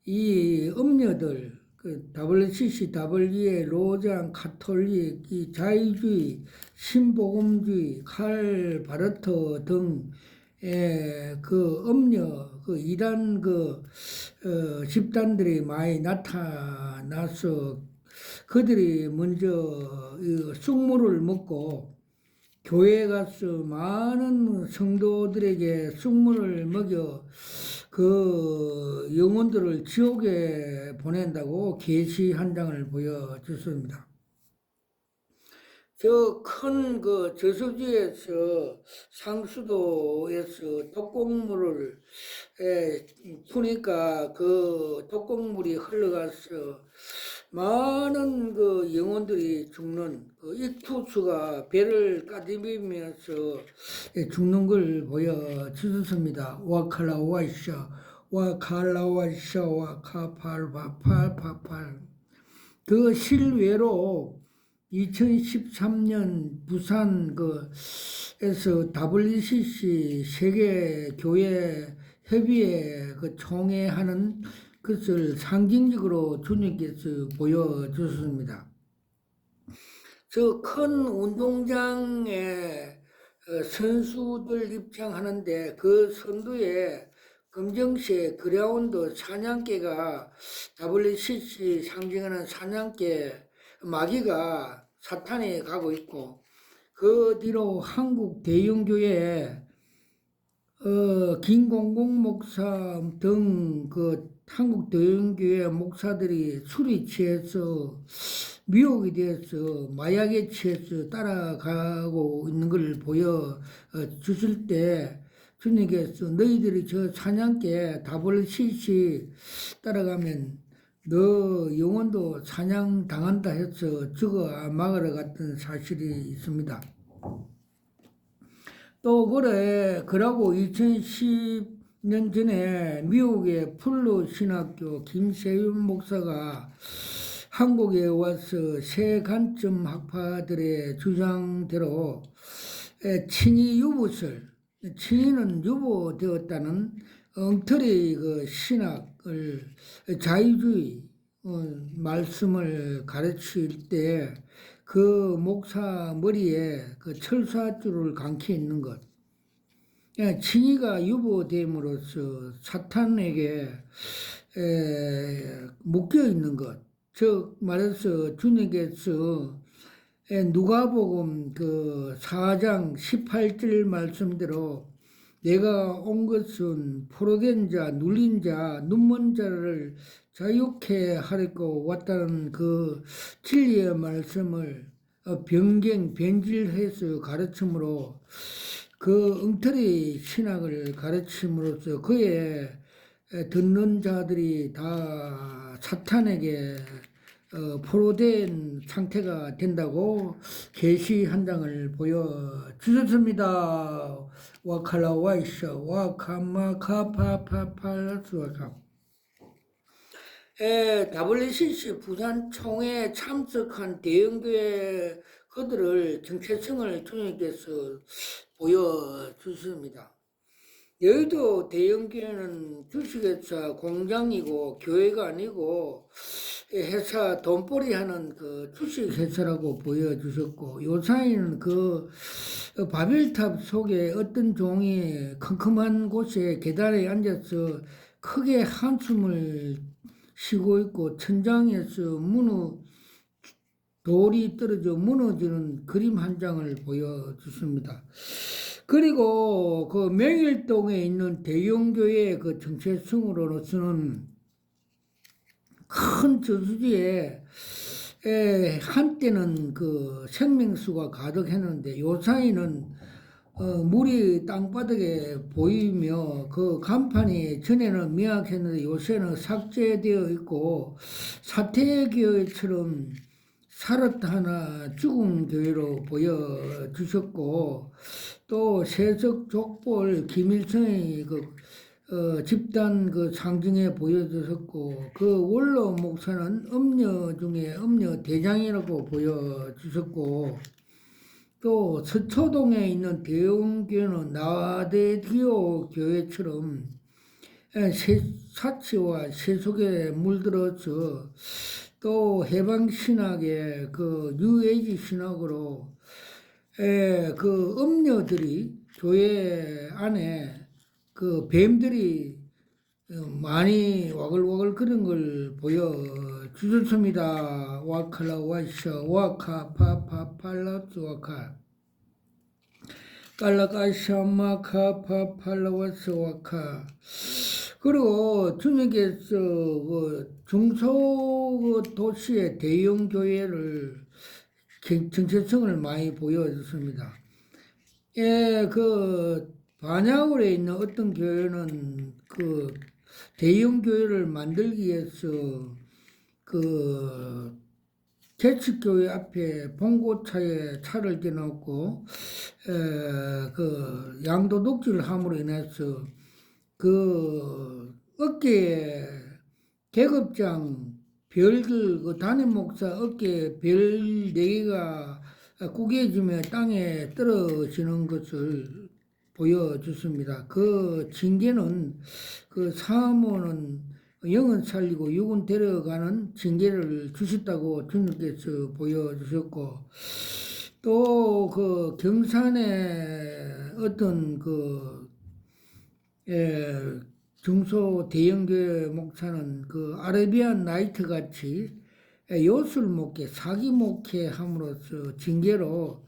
이 음녀들 그 WCC, WA, 로장, 카톨릭, 이 자유주의, 신복음주의, 칼 바르트 등 그 음녀, 그 이단 집단들이 많이 나타나서 그들이 먼저 쑥물을 먹고 교회에 가서 많은 성도들에게 쑥물을 먹여 그 영혼들을 지옥에 보낸다고 계시 한 장을 보여줬습니다. 저 큰 그 저수지에서 상수도에서 독곡물을 푸니까 그 독곡물이 흘러가서 많은 그 영혼들이 죽는 그 익투수가 배를 까디비면서 죽는 걸 보여주셨습니다. 와칼라 와이샤 와칼라 와이샤 와카팔파팔파팔. 그 실외로 2013년 부산 에서 WCC 세계 교회 협의회 그 총회하는 것을 상징적으로 주님께서 보여주셨습니다. 저 큰 운동장에 선수들 입장하는데 그 선두에 검정색 그라운드 사냥개가 WCC 상징하는 사냥개 마귀가 사탄이 가고 있고, 그 뒤로 한국 대형교회에 김공공 목사 등 그 한국 대형교회 목사들이 술이 취해서 미혹이 되어서 마약에 취해서 따라가고 있는 걸 보여주실 때 주님께서 너희들이 저 사냥개 WCC 따라가면 너 영혼도 사냥 당한다 해서 죽어 막으러 갔던 사실이 있습니다. 또 그러고 2010년 전에 미국의 풀로 신학교 김세윤 목사가 한국에 와서 새 관점 학파들의 주장대로 친이 유부설, 친이는 유보되었다는 엉터리 그 신학을 자유주의 말씀을 가르칠 때 그 목사 머리에 그 철사줄을 감겨 있는 것, 친이가 유보됨으로써 사탄에게 묶여 있는 것, 즉 말해서 주님께서 누가복음 그 4장 18절 말씀대로 내가 온 것은 포로된 자, 눌린 자, 눈먼 자를 자유케 하려고 왔다는 그 진리의 말씀을 변질해서 가르침으로 그 엉터리 신학을 가르침으로써 그의 듣는 자들이 다 사탄에게 포로된 상태가 된다고 계시 한 장을 보여주셨습니다. 와칼라 와이샤 와카마 카파파팔라스 와카. WCC 부산 총회에 참석한 대형교회 그들을 정체성을 주님께서 보여주십니다. 여의도 대형교회는 주식회사 공장이고 교회가 아니고 회사 돈벌이 하는 그 주식회사라고 보여주셨고, 요사이는 그 바벨탑 속에 어떤 종이 컴컴한 곳에 계단에 앉아서 크게 한숨을 쉬고 있고, 천장에서 돌이 떨어져 무너지는 그림 한 장을 보여주십니다. 그리고 그 명일동에 있는 대형교회 그 정체성으로서는 큰 저수지에 한때는 그 생명수가 가득했는데 요사이는 물이 땅바닥에 보이며 그 간판이 전에는 미약했는데 요새는 삭제되어 있고 사태교회처럼 살았다 하나 죽은 교회로 보여주셨고 또 세석 족볼 김일성의 그 집단 그 상징에 보여주셨고 그 원로 목사는 음녀 중에 음녀 대장이라고 보여주셨고 또 서초동에 있는 대웅교회는 나와대디오 교회처럼 사치와 세속에 물들어서 또 해방신학의 그 뉴에이지 신학으로 그 음녀들이 교회 안에 그 뱀들이 많이 와글와글 그런 걸 보여주셨습니다. 와칼라 와샤 와카 파파팔라스 와카 깔라까샤마카 파팔라와스 와카. 그리고 주님께서 그 중소 도시의 대형 교회를 정체성을 많이 보여줬습니다. 그 반야울에 있는 어떤 교회는 그 대형 교회를 만들기 위해서 그 개척교회 앞에 봉고차에 차를 대놓고 그 양도독지를 함으로 인해서 그 어깨에 계급장 별들 그 담임 목사 어깨에 별 4개가 구겨지며 땅에 떨어지는 것을 보여줬습니다. 그 징계는 그 사모는 영은 살리고 육은 데려가는 징계를 주셨다고 주님께서 보여주셨고 또 그 경산의 어떤 그 중소 대형교회 목사는 그 아라비안 나이트 같이 요술 목회, 사기 목회 함으로써 징계로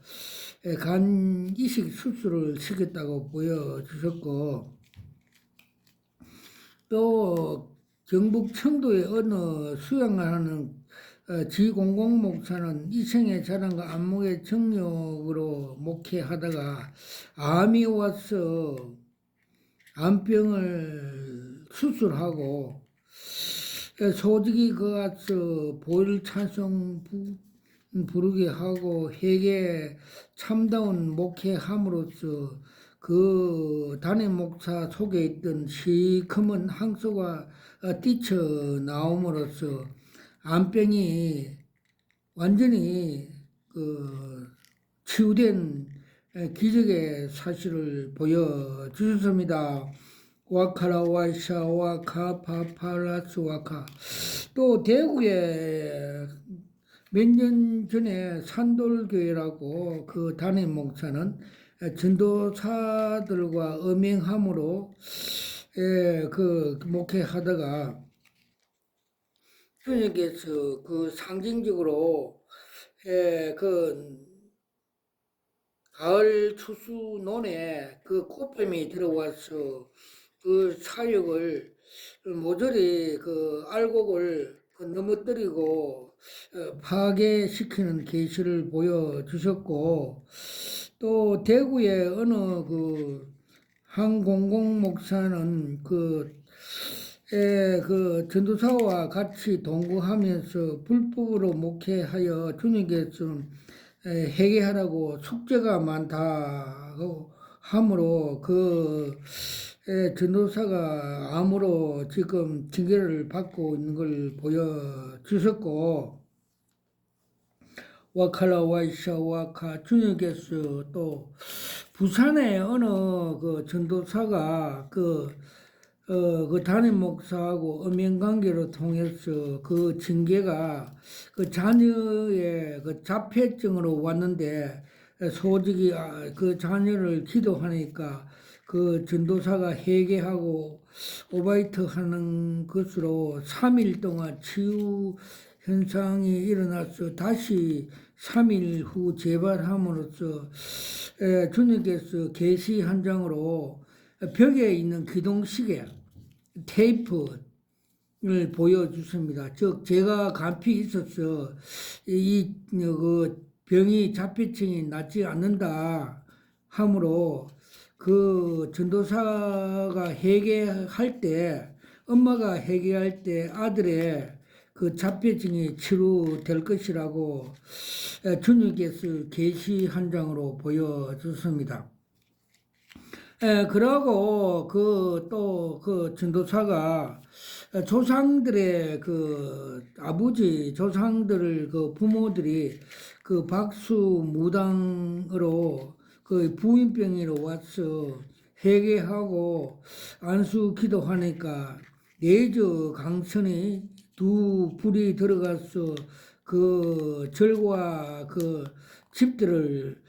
간 이식 수술을 시켰다고 보여주셨고 또 경북 청도의 어느 수양하는 지공공 목사는 이생의 자랑과 안목의 정력으로 목회하다가 암이 와서 암병을 수술하고 소직이 그 가서 보혈 찬송 부르게 하고 회개 참다운 목회함으로써 그 담임 목사 속에 있던 시커먼 항소가 뛰쳐나옴으로써 암병이 완전히 그 치유된 기적의 사실을 보여주셨습니다. 와카라 와샤 와카 파팔라스 와카. 또 대구에 몇 년 전에 산돌교회라고 그 담임 목사는 전도사들과 음행함으로 그 목회하다가 주님께서 그 상징적으로 그 가을 추수논에 그 꽃뱀이 들어와서 그 사역을 모조리 그 알곡을 넘어뜨리고 파괴시키는 계시를 보여주셨고 또 대구의 어느 그 한공공 목사는 그 전도사와 같이 동거하면서 불법으로 목회하여 주님께서 회개하라고 숙제가 많다고 함으로 그 전도사가 암으로 지금 징계를 받고 있는 걸 보여주셨고 와칼라 와이샤 와카 주님께서 또 부산의 어느 그 전도사가 그 담임 목사하고 음행관계로 통해서 그 징계가 그 자녀의 그 자폐증으로 왔는데 소직이 그 자녀를 기도하니까 그 전도사가 회개하고 오바이트 하는 것으로 3일 동안 치유 현상이 일어나서 다시 3일 후 재발함으로써 주님께서 계시 한 장으로 벽에 있는 기둥시계 테이프를 보여주십니다. 즉 제가 간피 있어서 그 병이 자폐증이 낫지 않는다 하므로 그 전도사가 회개할 때 엄마가 회개할 때 아들의 그 자폐증이 치료될 것이라고 주님께서 계시 한 장으로 보여주습니다. 그러고 또 그 전도사가 조상들의 그 아버지 조상들을 그 부모들이 그 박수무당으로 그 부인병이로 와서 회개하고 안수 기도하니까 내저 강천이 두 불이 들어가서 그 절과 그 집들을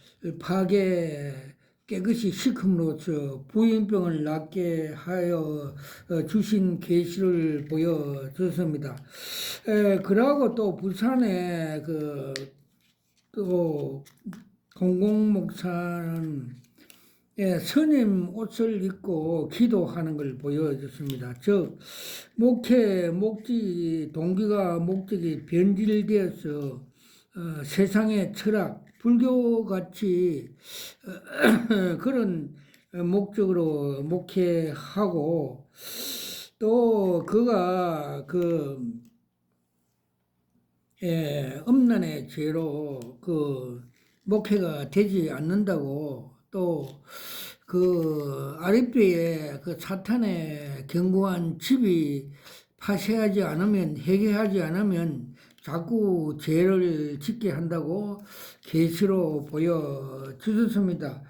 깨끗이 시킴으로써 부인병을 낫게 하여 주신 계시를 보여줬습니다. 그러고 또 부산에 또 공공목사는 스님 옷을 입고 기도하는 걸 보여줬습니다. 즉 동기가 목적이 변질되어서 세상의 철학, 불교같이 그런 목적으로 목회하고 또 그가 음란의 죄로 목회가 되지 않는다고 또 아랫배에 사탄의 견고한 집이 파쇄하지 않으면 회개하지 않으면 자꾸 죄를 짓게 한다고 계시로 보여주셨습니다.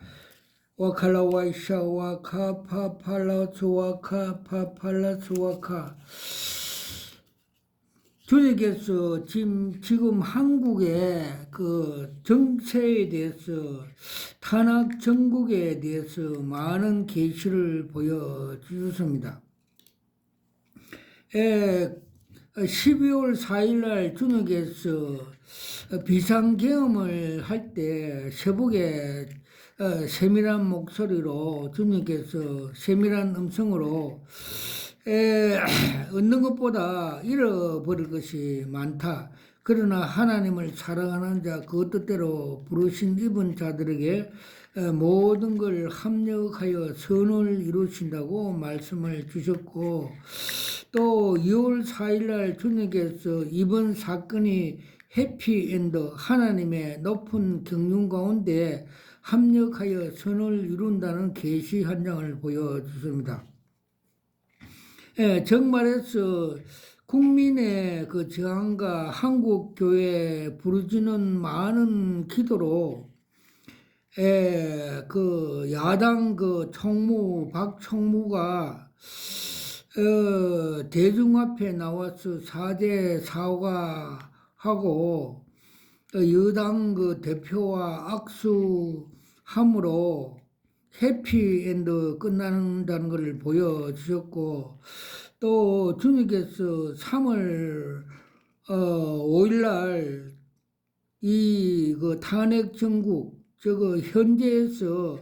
와칼라와이샤 와카파팔라츠와카 주님께서 지금 한국의 그 정세에 대해서 탄압 정국에 대해서 많은 계시를 보여주셨습니다. 12월 4일 날 주님께서 비상계엄을 할 때 새벽에 세밀한 목소리로 주님께서 세밀한 음성으로 얻는 것보다 잃어버릴 것이 많다. 그러나 하나님을 사랑하는 자 그 뜻대로 부르신 입은 자들에게 모든 걸 합력하여 선을 이루신다고 말씀을 주셨고 또 2월 4일 날 주님께서 이번 사건이 해피엔드 하나님의 높은 경륜 가운데 합력하여 선을 이룬다는 계시 한 장을 보여주십니다. 정말해서 국민의 그 저항과 한국 교회 부르짖는 많은 기도로 야당 박총무가 대중 앞에 나와서 사제 사과하고 여당 대표와 악수함으로 해피엔드 끝난다는 것을 보여주셨고 또 주님께서 3월 5일날 탄핵 정국 현재에서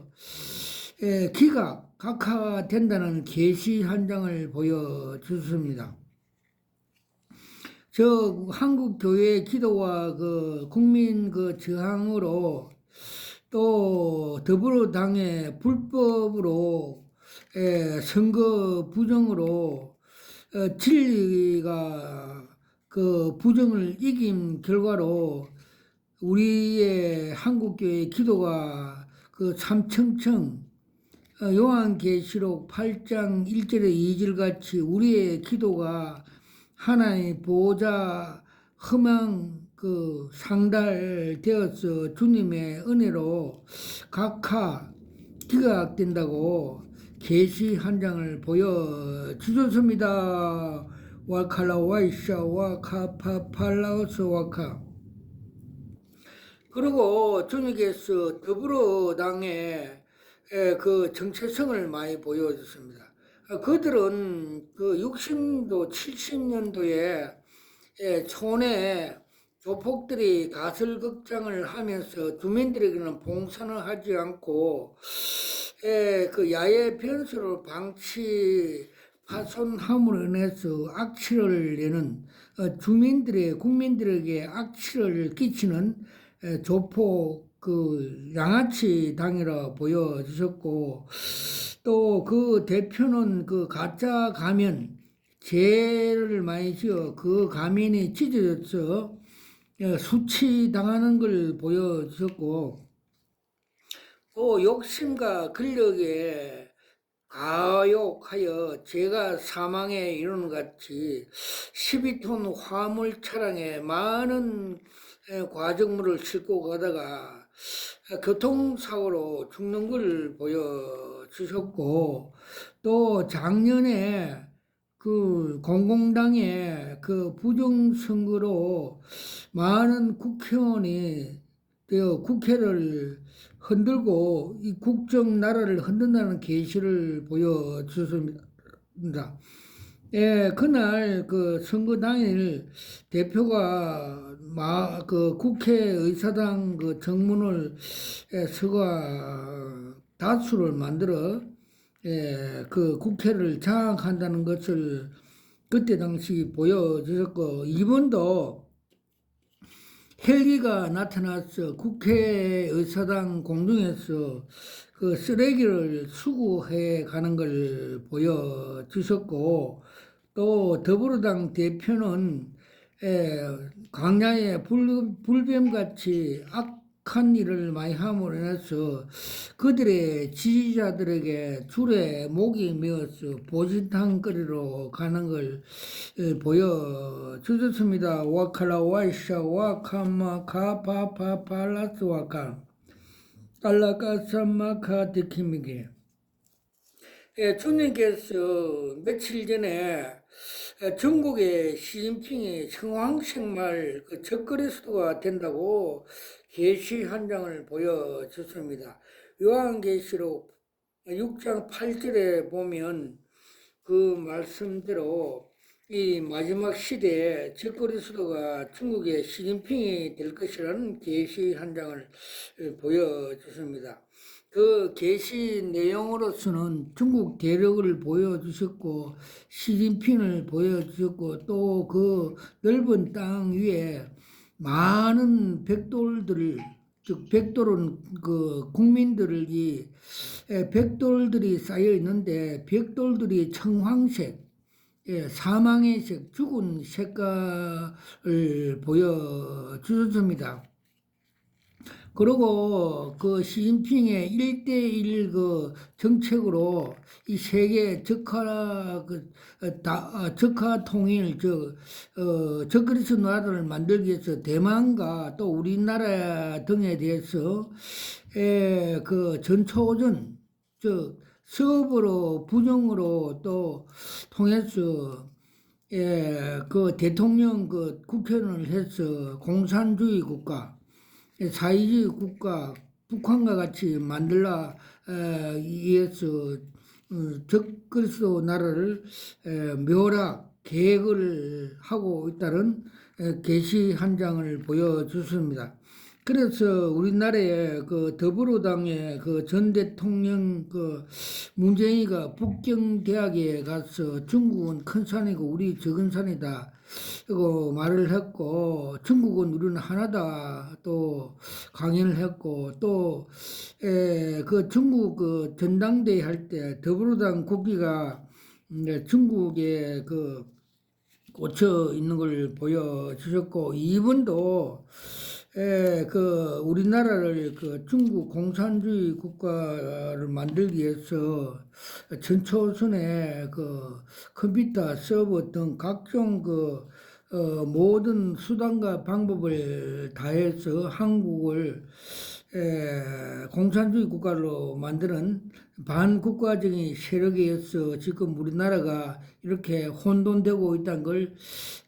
각하된다는 계시 한 장을 보여주셨습니다. 한국 교회의 기도와 국민 저항으로 또 더불어당의 불법으로 선거 부정으로 진리가 부정을 이긴 결과로 우리의 한국교회의 기도가 삼청청 요한계시록 8장 1절에 2절 같이 우리의 기도가 하나님 보호자 흠양 상달되어서 주님의 은혜로 기각된다고 계시 한 장을 보여주셨습니다. 와칼라와이샤 와카파팔라우스 와카. 그리고 주님께서 더불어당의 정체성을 많이 보여줬습니다. 그들은 60도 70년도에 촌에 조폭들이 가설극장을 하면서 주민들에게는 봉사는 하지 않고 그 야외 변수를 방치 파손함으로 인해서 악취를 내는 국민들에게 악취를 끼치는 조폭 그 양아치 당이라 보여주셨고 또 그 대표는 그 가짜 가면 죄를 많이 지어 그 가면이 찢어져서 수치당하는 걸 보여주셨고 또 욕심과 근력에 가욕하여 죄가 사망에 이르는 같이 12톤 화물 차량에 많은 과정물을 싣고 가다가 교통사고로 죽는 걸 보여주셨고 또 작년에 그 공공당의 그 부정선거로 많은 국회의원이 국회를 흔들고 이 국정 나라를 흔든다는 계시를 보여주셨습니다. 그날 그 선거 당일 대표가 그 국회의사당 그 정문을 서가 다수를 만들어 그 국회를 장악한다는 것을 그때 당시 보여주셨고 이번도 헬기가 나타나서 국회의사당 공중에서 그 쓰레기를 수거해 가는 걸 보여주셨고 또 더불어당 대표는 광야에 불뱀같이 악한 일을 많이 함으로 인해서 그들의 지지자들에게 줄에 목이 메어서 보신탕거리로 가는 걸 보여주셨습니다. 와칼라 와이샤 와카마 카파파팔라스 와카 깔라카사마카 데키미게 주님께서 며칠 전에 중국의 시진핑이 청황색말 그 적거리 수도가 된다고 계시 한 장을 보여줬습니다. 요한계시록 6장 8절에 보면 그 말씀대로 이 마지막 시대에 적거리 수도가 중국의 시진핑이 될 것이라는 계시 한 장을 보여줬습니다. 그 계시 내용으로서는 중국 대륙을 보여주셨고 시진핑을 보여주셨고 또 그 넓은 땅 위에 많은 백돌들을 즉 백돌은 그 국민들이 백돌들이 쌓여 있는데 백돌들이 청황색 사망의 색 죽은 색깔을 보여주셨습니다. 그리고 그 시진핑의 1대1 그 정책으로 이 세계 적화 통일, 적그리스 나라를 만들기 위해서 대만과 또 우리나라 등에 대해서 그 전초전, 즉, 서브로, 부정으로 또 통해서 그 대통령 그 국회의원을 해서 공산주의 국가, 사회주의 국가 북한과 같이 만들라 위해서 적그리스 나라를 멸학 계획을 하고 있다는 계시 한 장을 보여주습니다. 그래서 우리나라의 그 더불어당의 그 전 대통령 그 문재인이가 북경대학에 가서 중국은 큰 산이고 우리 적은 산이다. 이거 말을 했고 중국은 우리는 하나다 또 강연을 했고 또 그 중국 그 전당대회 할 때 더불어당 국기가 중국에 그 꽂혀 있는 걸 보여주셨고 이분도 그 우리나라를 그 중국 공산주의 국가를 만들기 위해서 전초선에 그 컴퓨터 서버 등 각종 그 모든 수단과 방법을 다해서 한국을 공산주의 국가로 만드는 반국가적인 세력에 의해서 지금 우리나라가 이렇게 혼돈되고 있다는 걸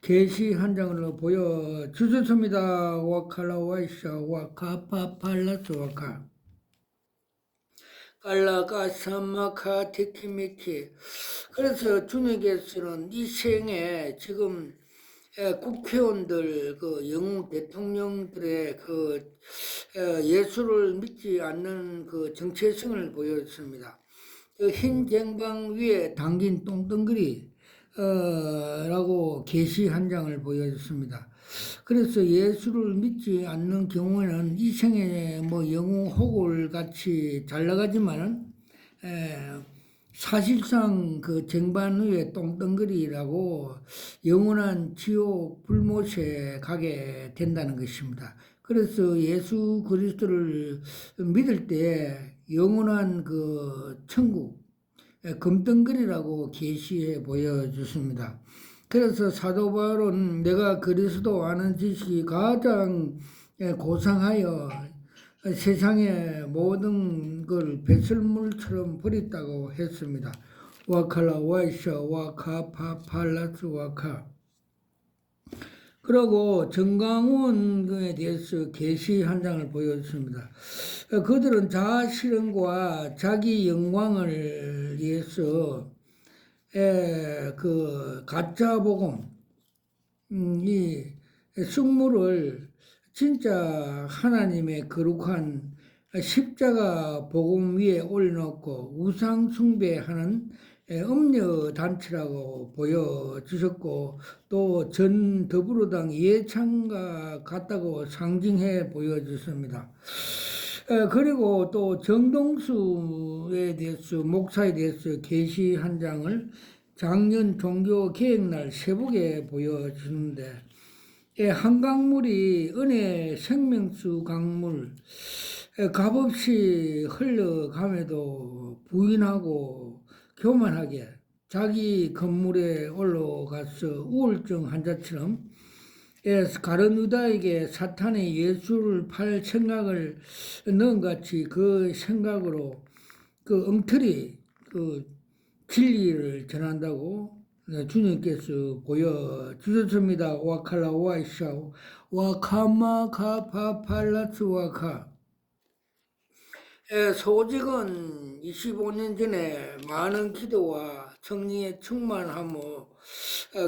계시 한 장으로 보여주셨습니다. 와칼라 와이샤 와카파팔라스 와카 깔라가사마카 티키미키. 그래서 주님께서는 이 생에 지금 국회의원들, 그 영국 대통령들의 예수를 믿지 않는 그 정체성을 보였습니다. 그 흰 쟁방 위에 담긴 똥덩어리 라고 계시 한 장을 보여줬습니다. 그래서 예수를 믿지 않는 경우에는 이 생에 뭐 영웅 호골 같이 잘 나가지만은 사실상 그 쟁반 위에 똥덩어리라고 영원한 지옥 불못에 가게 된다는 것입니다. 그래서 예수 그리스도를 믿을 때 영원한 그 천국 금덩어리라고 계시해 보여주십니다. 그래서 사도 바울은 내가 그리스도 아는 지식이 가장 고상하여 세상의 모든 걸 배설물처럼 버렸다고 했습니다. 와칼라 와이샤 와카파팔라스 와카. 그리고 정강원에 대해서 계시 한 장을 보여줬습니다. 그들은 자아 실현과 자기 영광을 위해서 그 가짜 복음, 이 숙물을 진짜 하나님의 거룩한 십자가 복음 위에 올려놓고 우상 숭배하는 음녀 단체라고 보여주셨고 또 전 더불어당 이해찬과 같다고 상징해 보여주셨습니다. 그리고 또 정동수에 대해서 목사에 대해서 계시 한 장을 작년 종교 개혁날 새벽에 보여주는데 한강물이 은혜 생명수 강물 값없이 흘러감에도 부인하고 교만하게 자기 건물에 올라가서 우울증 환자처럼 가룟 유다에게 사탄의 예수를 팔 생각을 넣은 같이 그 생각으로 그 엉터리 그 진리를 전한다고 주님께서 보여주셨습니다. 와칼라 와이샤 와카마 카파팔라츠 와카. 소직은 25년 전에 많은 기도와 성령의 충만함으로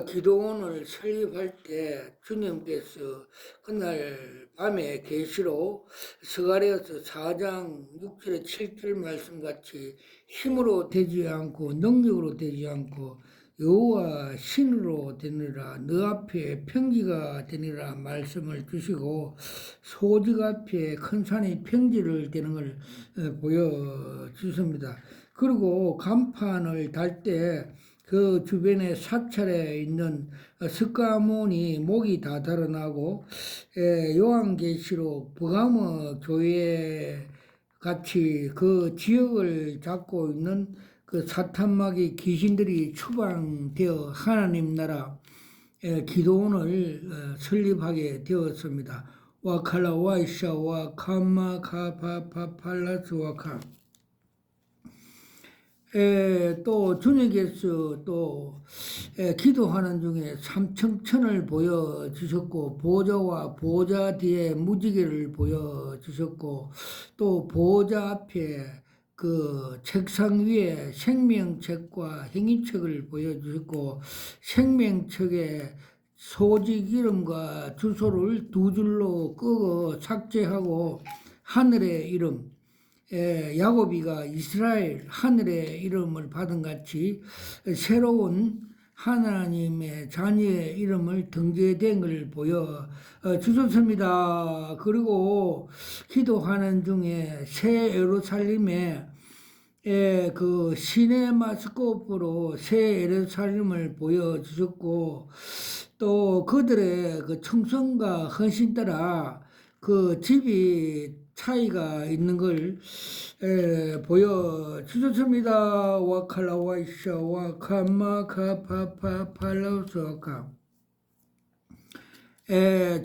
기도원을 설립할 때 주님께서 그날 밤에 계시로 스가랴서 4장 6절에 7절 말씀같이 힘으로 되지 않고 능력으로 되지 않고 여호와 신으로 되느라 너 앞에 평지가 되느라 말씀을 주시고 소직 앞에 큰 산이 평지를 되는 걸 보여주십니다. 그리고 간판을 달 때 그 주변에 사찰에 있는 스가몬이 목이 다 드러나고 요한계시록 버가모 교회 같이 그 지역을 잡고 있는 그 사탄마귀 귀신들이 추방되어 하나님 나라 기도원을 설립하게 되었습니다. 와칼라 와이샤 와카마 카파파팔라스 와카. 또 주님께서 또 기도하는 중에 삼청천을 보여주셨고 보좌와 보좌 뒤에 무지개를 보여주셨고 또 보좌 앞에 그 책상 위에 생명책과 행위책을 보여주셨고 생명책에 소직 이름과 주소를 두 줄로 끄고 삭제하고 하늘의 이름 야곱이가 이스라엘 하늘의 이름을 받은 같이 새로운 하나님의 자녀의 이름을 등재된 걸 보여 주셨습니다. 그리고 기도하는 중에 새 예루살림에 그 시네마스코프로 새 예루살림을 보여주셨고 또 그들의 그 충성과 헌신 따라 그 집이 차이가 있는 걸 보여주셨습니다. 와칼라 와이샤 와카마 카파파팔라우스와카.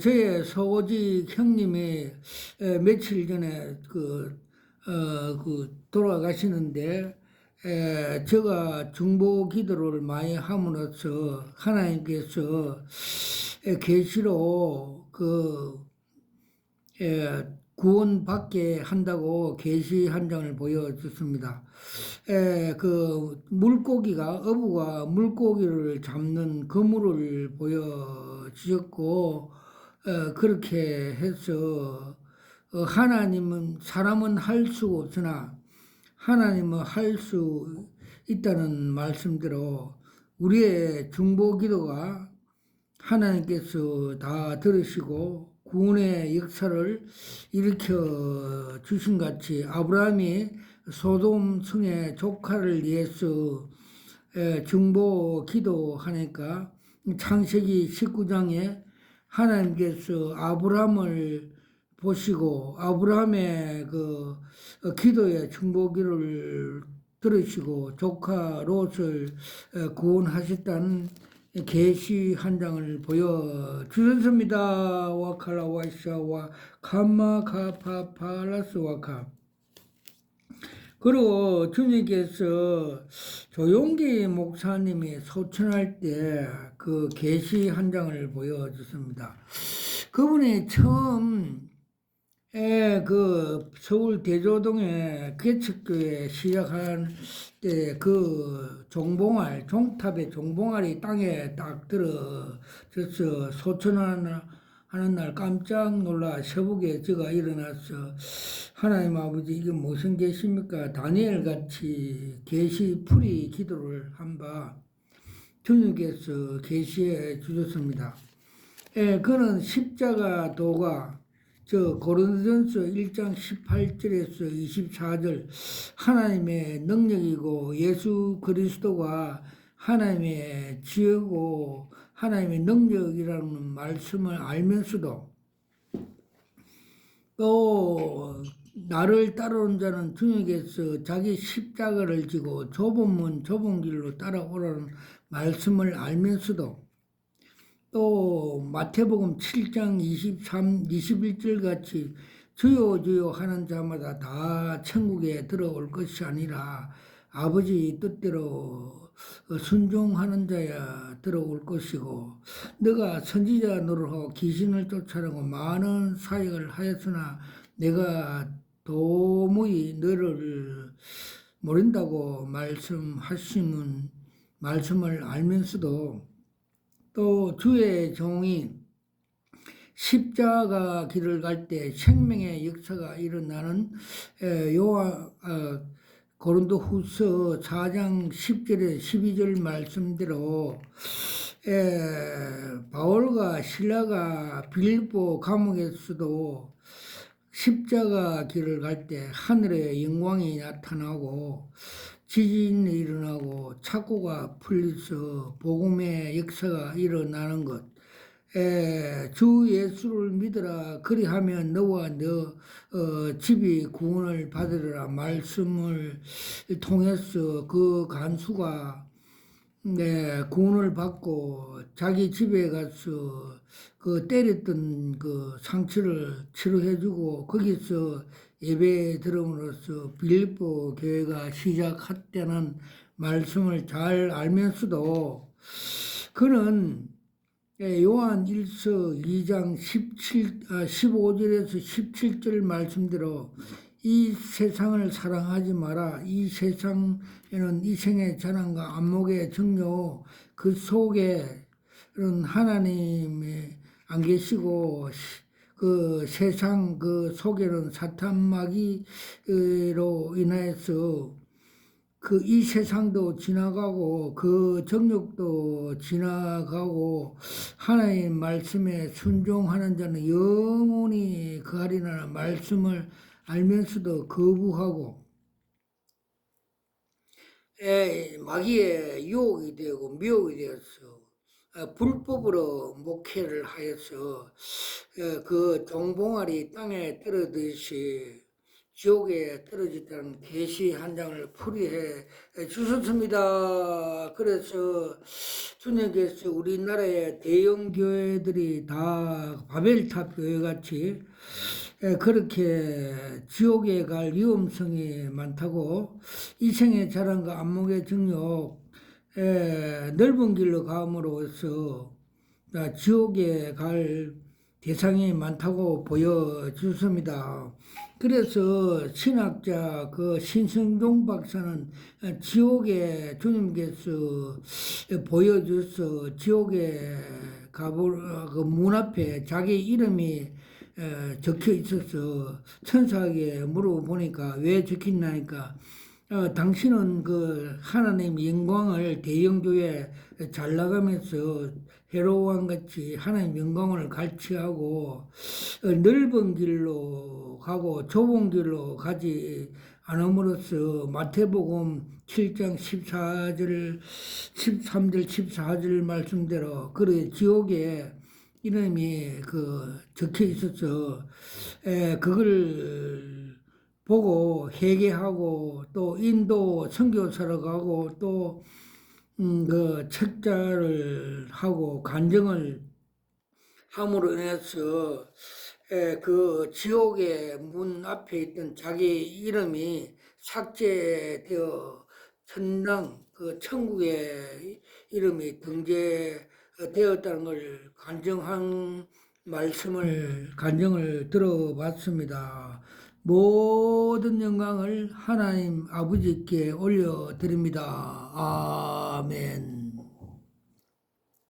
저의 소직 형님이 며칠 전에 돌아가시는데 제가 중보 기도를 많이 함으로써 하나님께서 계시로 구원받게 한다고 계시 한 장을 보여줬습니다. 물고기가 어부가 물고기를 잡는 그물을 보여주셨고 그렇게 해서 하나님은 사람은 할 수 없으나 하나님은 할 수 있다는 말씀대로 우리의 중보 기도가 하나님께서 다 들으시고 구원의 역사를 일으켜 주신 같이 아브라함이 소돔 성의 조카를 위해서 중보 기도하니까 창세기 19장에 하나님께서 아브라함을 보시고 아브라함의 그 기도의 중보 기도를 들으시고 조카 롯을 구원하셨다는 계시 한 장을 보여주셨습니다. 와칼라와샤와 카마카파팔라스와카. 그리고 주님께서 조용기 목사님이 소천할 때 그 계시 한 장을 보여줬습니다. 그분이 처음 그 서울 대조동에 개척교회 시작한 때 그 종봉알, 종탑의 종봉알이 땅에 딱 들어져서 소천하는 날 깜짝 놀라 새벽에 제가 일어나서 하나님 아버지 이게 무슨 계시입니까? 다니엘 같이 계시 풀이 기도를 한 바 주님께서 계시해 주셨습니다. 그는 십자가 도가 고린도전서 1장 18절에서 24절 하나님의 능력이고 예수 그리스도가 하나님의 지혜고 하나님의 능력이라는 말씀을 알면서도 또 나를 따르는 자는 주님께서 자기 십자가를 지고 좁은 문 좁은 길로 따라오라는 말씀을 알면서도 또 마태복음 7장 21절 같이 주여 주여 하는 자마다 다 천국에 들어올 것이 아니라 아버지 뜻대로 순종하는 자야 들어올 것이고 너가 선지자 노릇하고 귀신을 쫓아내고 많은 사역을 하였으나 내가 도무지 너를 모른다고 말씀하시는 말씀을 알면서도 또 주의 종이 십자가 길을 갈 때 생명의 역사가 일어나는 고린도후서 4장 10절에 12절 말씀대로 바울과 실라가 빌립보 감옥에서도 십자가 길을 갈 때 하늘의 영광이 나타나고 지진이 일어나고 착고가 풀려서 복음의 역사가 일어나는 것. 주 예수를 믿으라 그리하면 너와 너 집이 구원을 받으리라 말씀을 통해서 그 간수가 구원을 받고 자기 집에 가서 그 때렸던 그 상처를 치료해주고 거기서 예배에 들어옴으로써 빌립보 교회가 시작했다는 말씀을 잘 알면서도 그는 요한 1서 2장 15절에서 17절 말씀대로 이 세상을 사랑하지 마라. 이 세상에는 이생의 자랑과 안목의 정욕 그 속에는 하나님이 안 계시고 그 세상 그 속에는 사탄 마귀로 인해서 그 이 세상도 지나가고 그 정욕도 지나가고 하나님 말씀에 순종하는 자는 영원히 거하리라는 말씀을 알면서도 거부하고 마귀의 유혹이 되고 미혹이 되어서 불법으로 목회를 하여서 그 종봉알이 땅에 떨어지듯이 지옥에 떨어졌다는 계시 한 장을 풀이해 주셨습니다. 그래서 주님께서 우리나라의 대형 교회들이 다 바벨탑 교회 같이 그렇게 지옥에 갈 위험성이 많다고 이생의 자랑과 안목의 정욕 넓은 길로 가므로써 지옥에 갈 대상이 많다고 보여졌습니다. 그래서 신학자 그 신승종 박사는 지옥에 주님께서 보여줘서 지옥에 가볼 그 문 앞에 자기 이름이 적혀 있어서 천사에게 물어보니까 왜 적힌다니까 당신은 그 하나님 영광을 대형교회 잘 나가면서 헤로왕 같이 하나님 영광을 갈취하고 넓은 길로 가고 좁은 길로 가지 않음으로써 마태복음 7장 14절, 13절, 14절 말씀대로 그래 지옥에 이름이 그 적혀 있어서 그걸 보고 회개하고 또 인도 선교사로 가고 또 그 책자를 하고 간증을 함으로 인해서 그 지옥의 문 앞에 있던 자기 이름이 삭제되어 천당 그 천국의 이름이 등재되었다는 걸 간증한 말씀을 간증을 들어봤습니다. 모든 영광을 하나님 아버지께 올려드립니다. 아멘.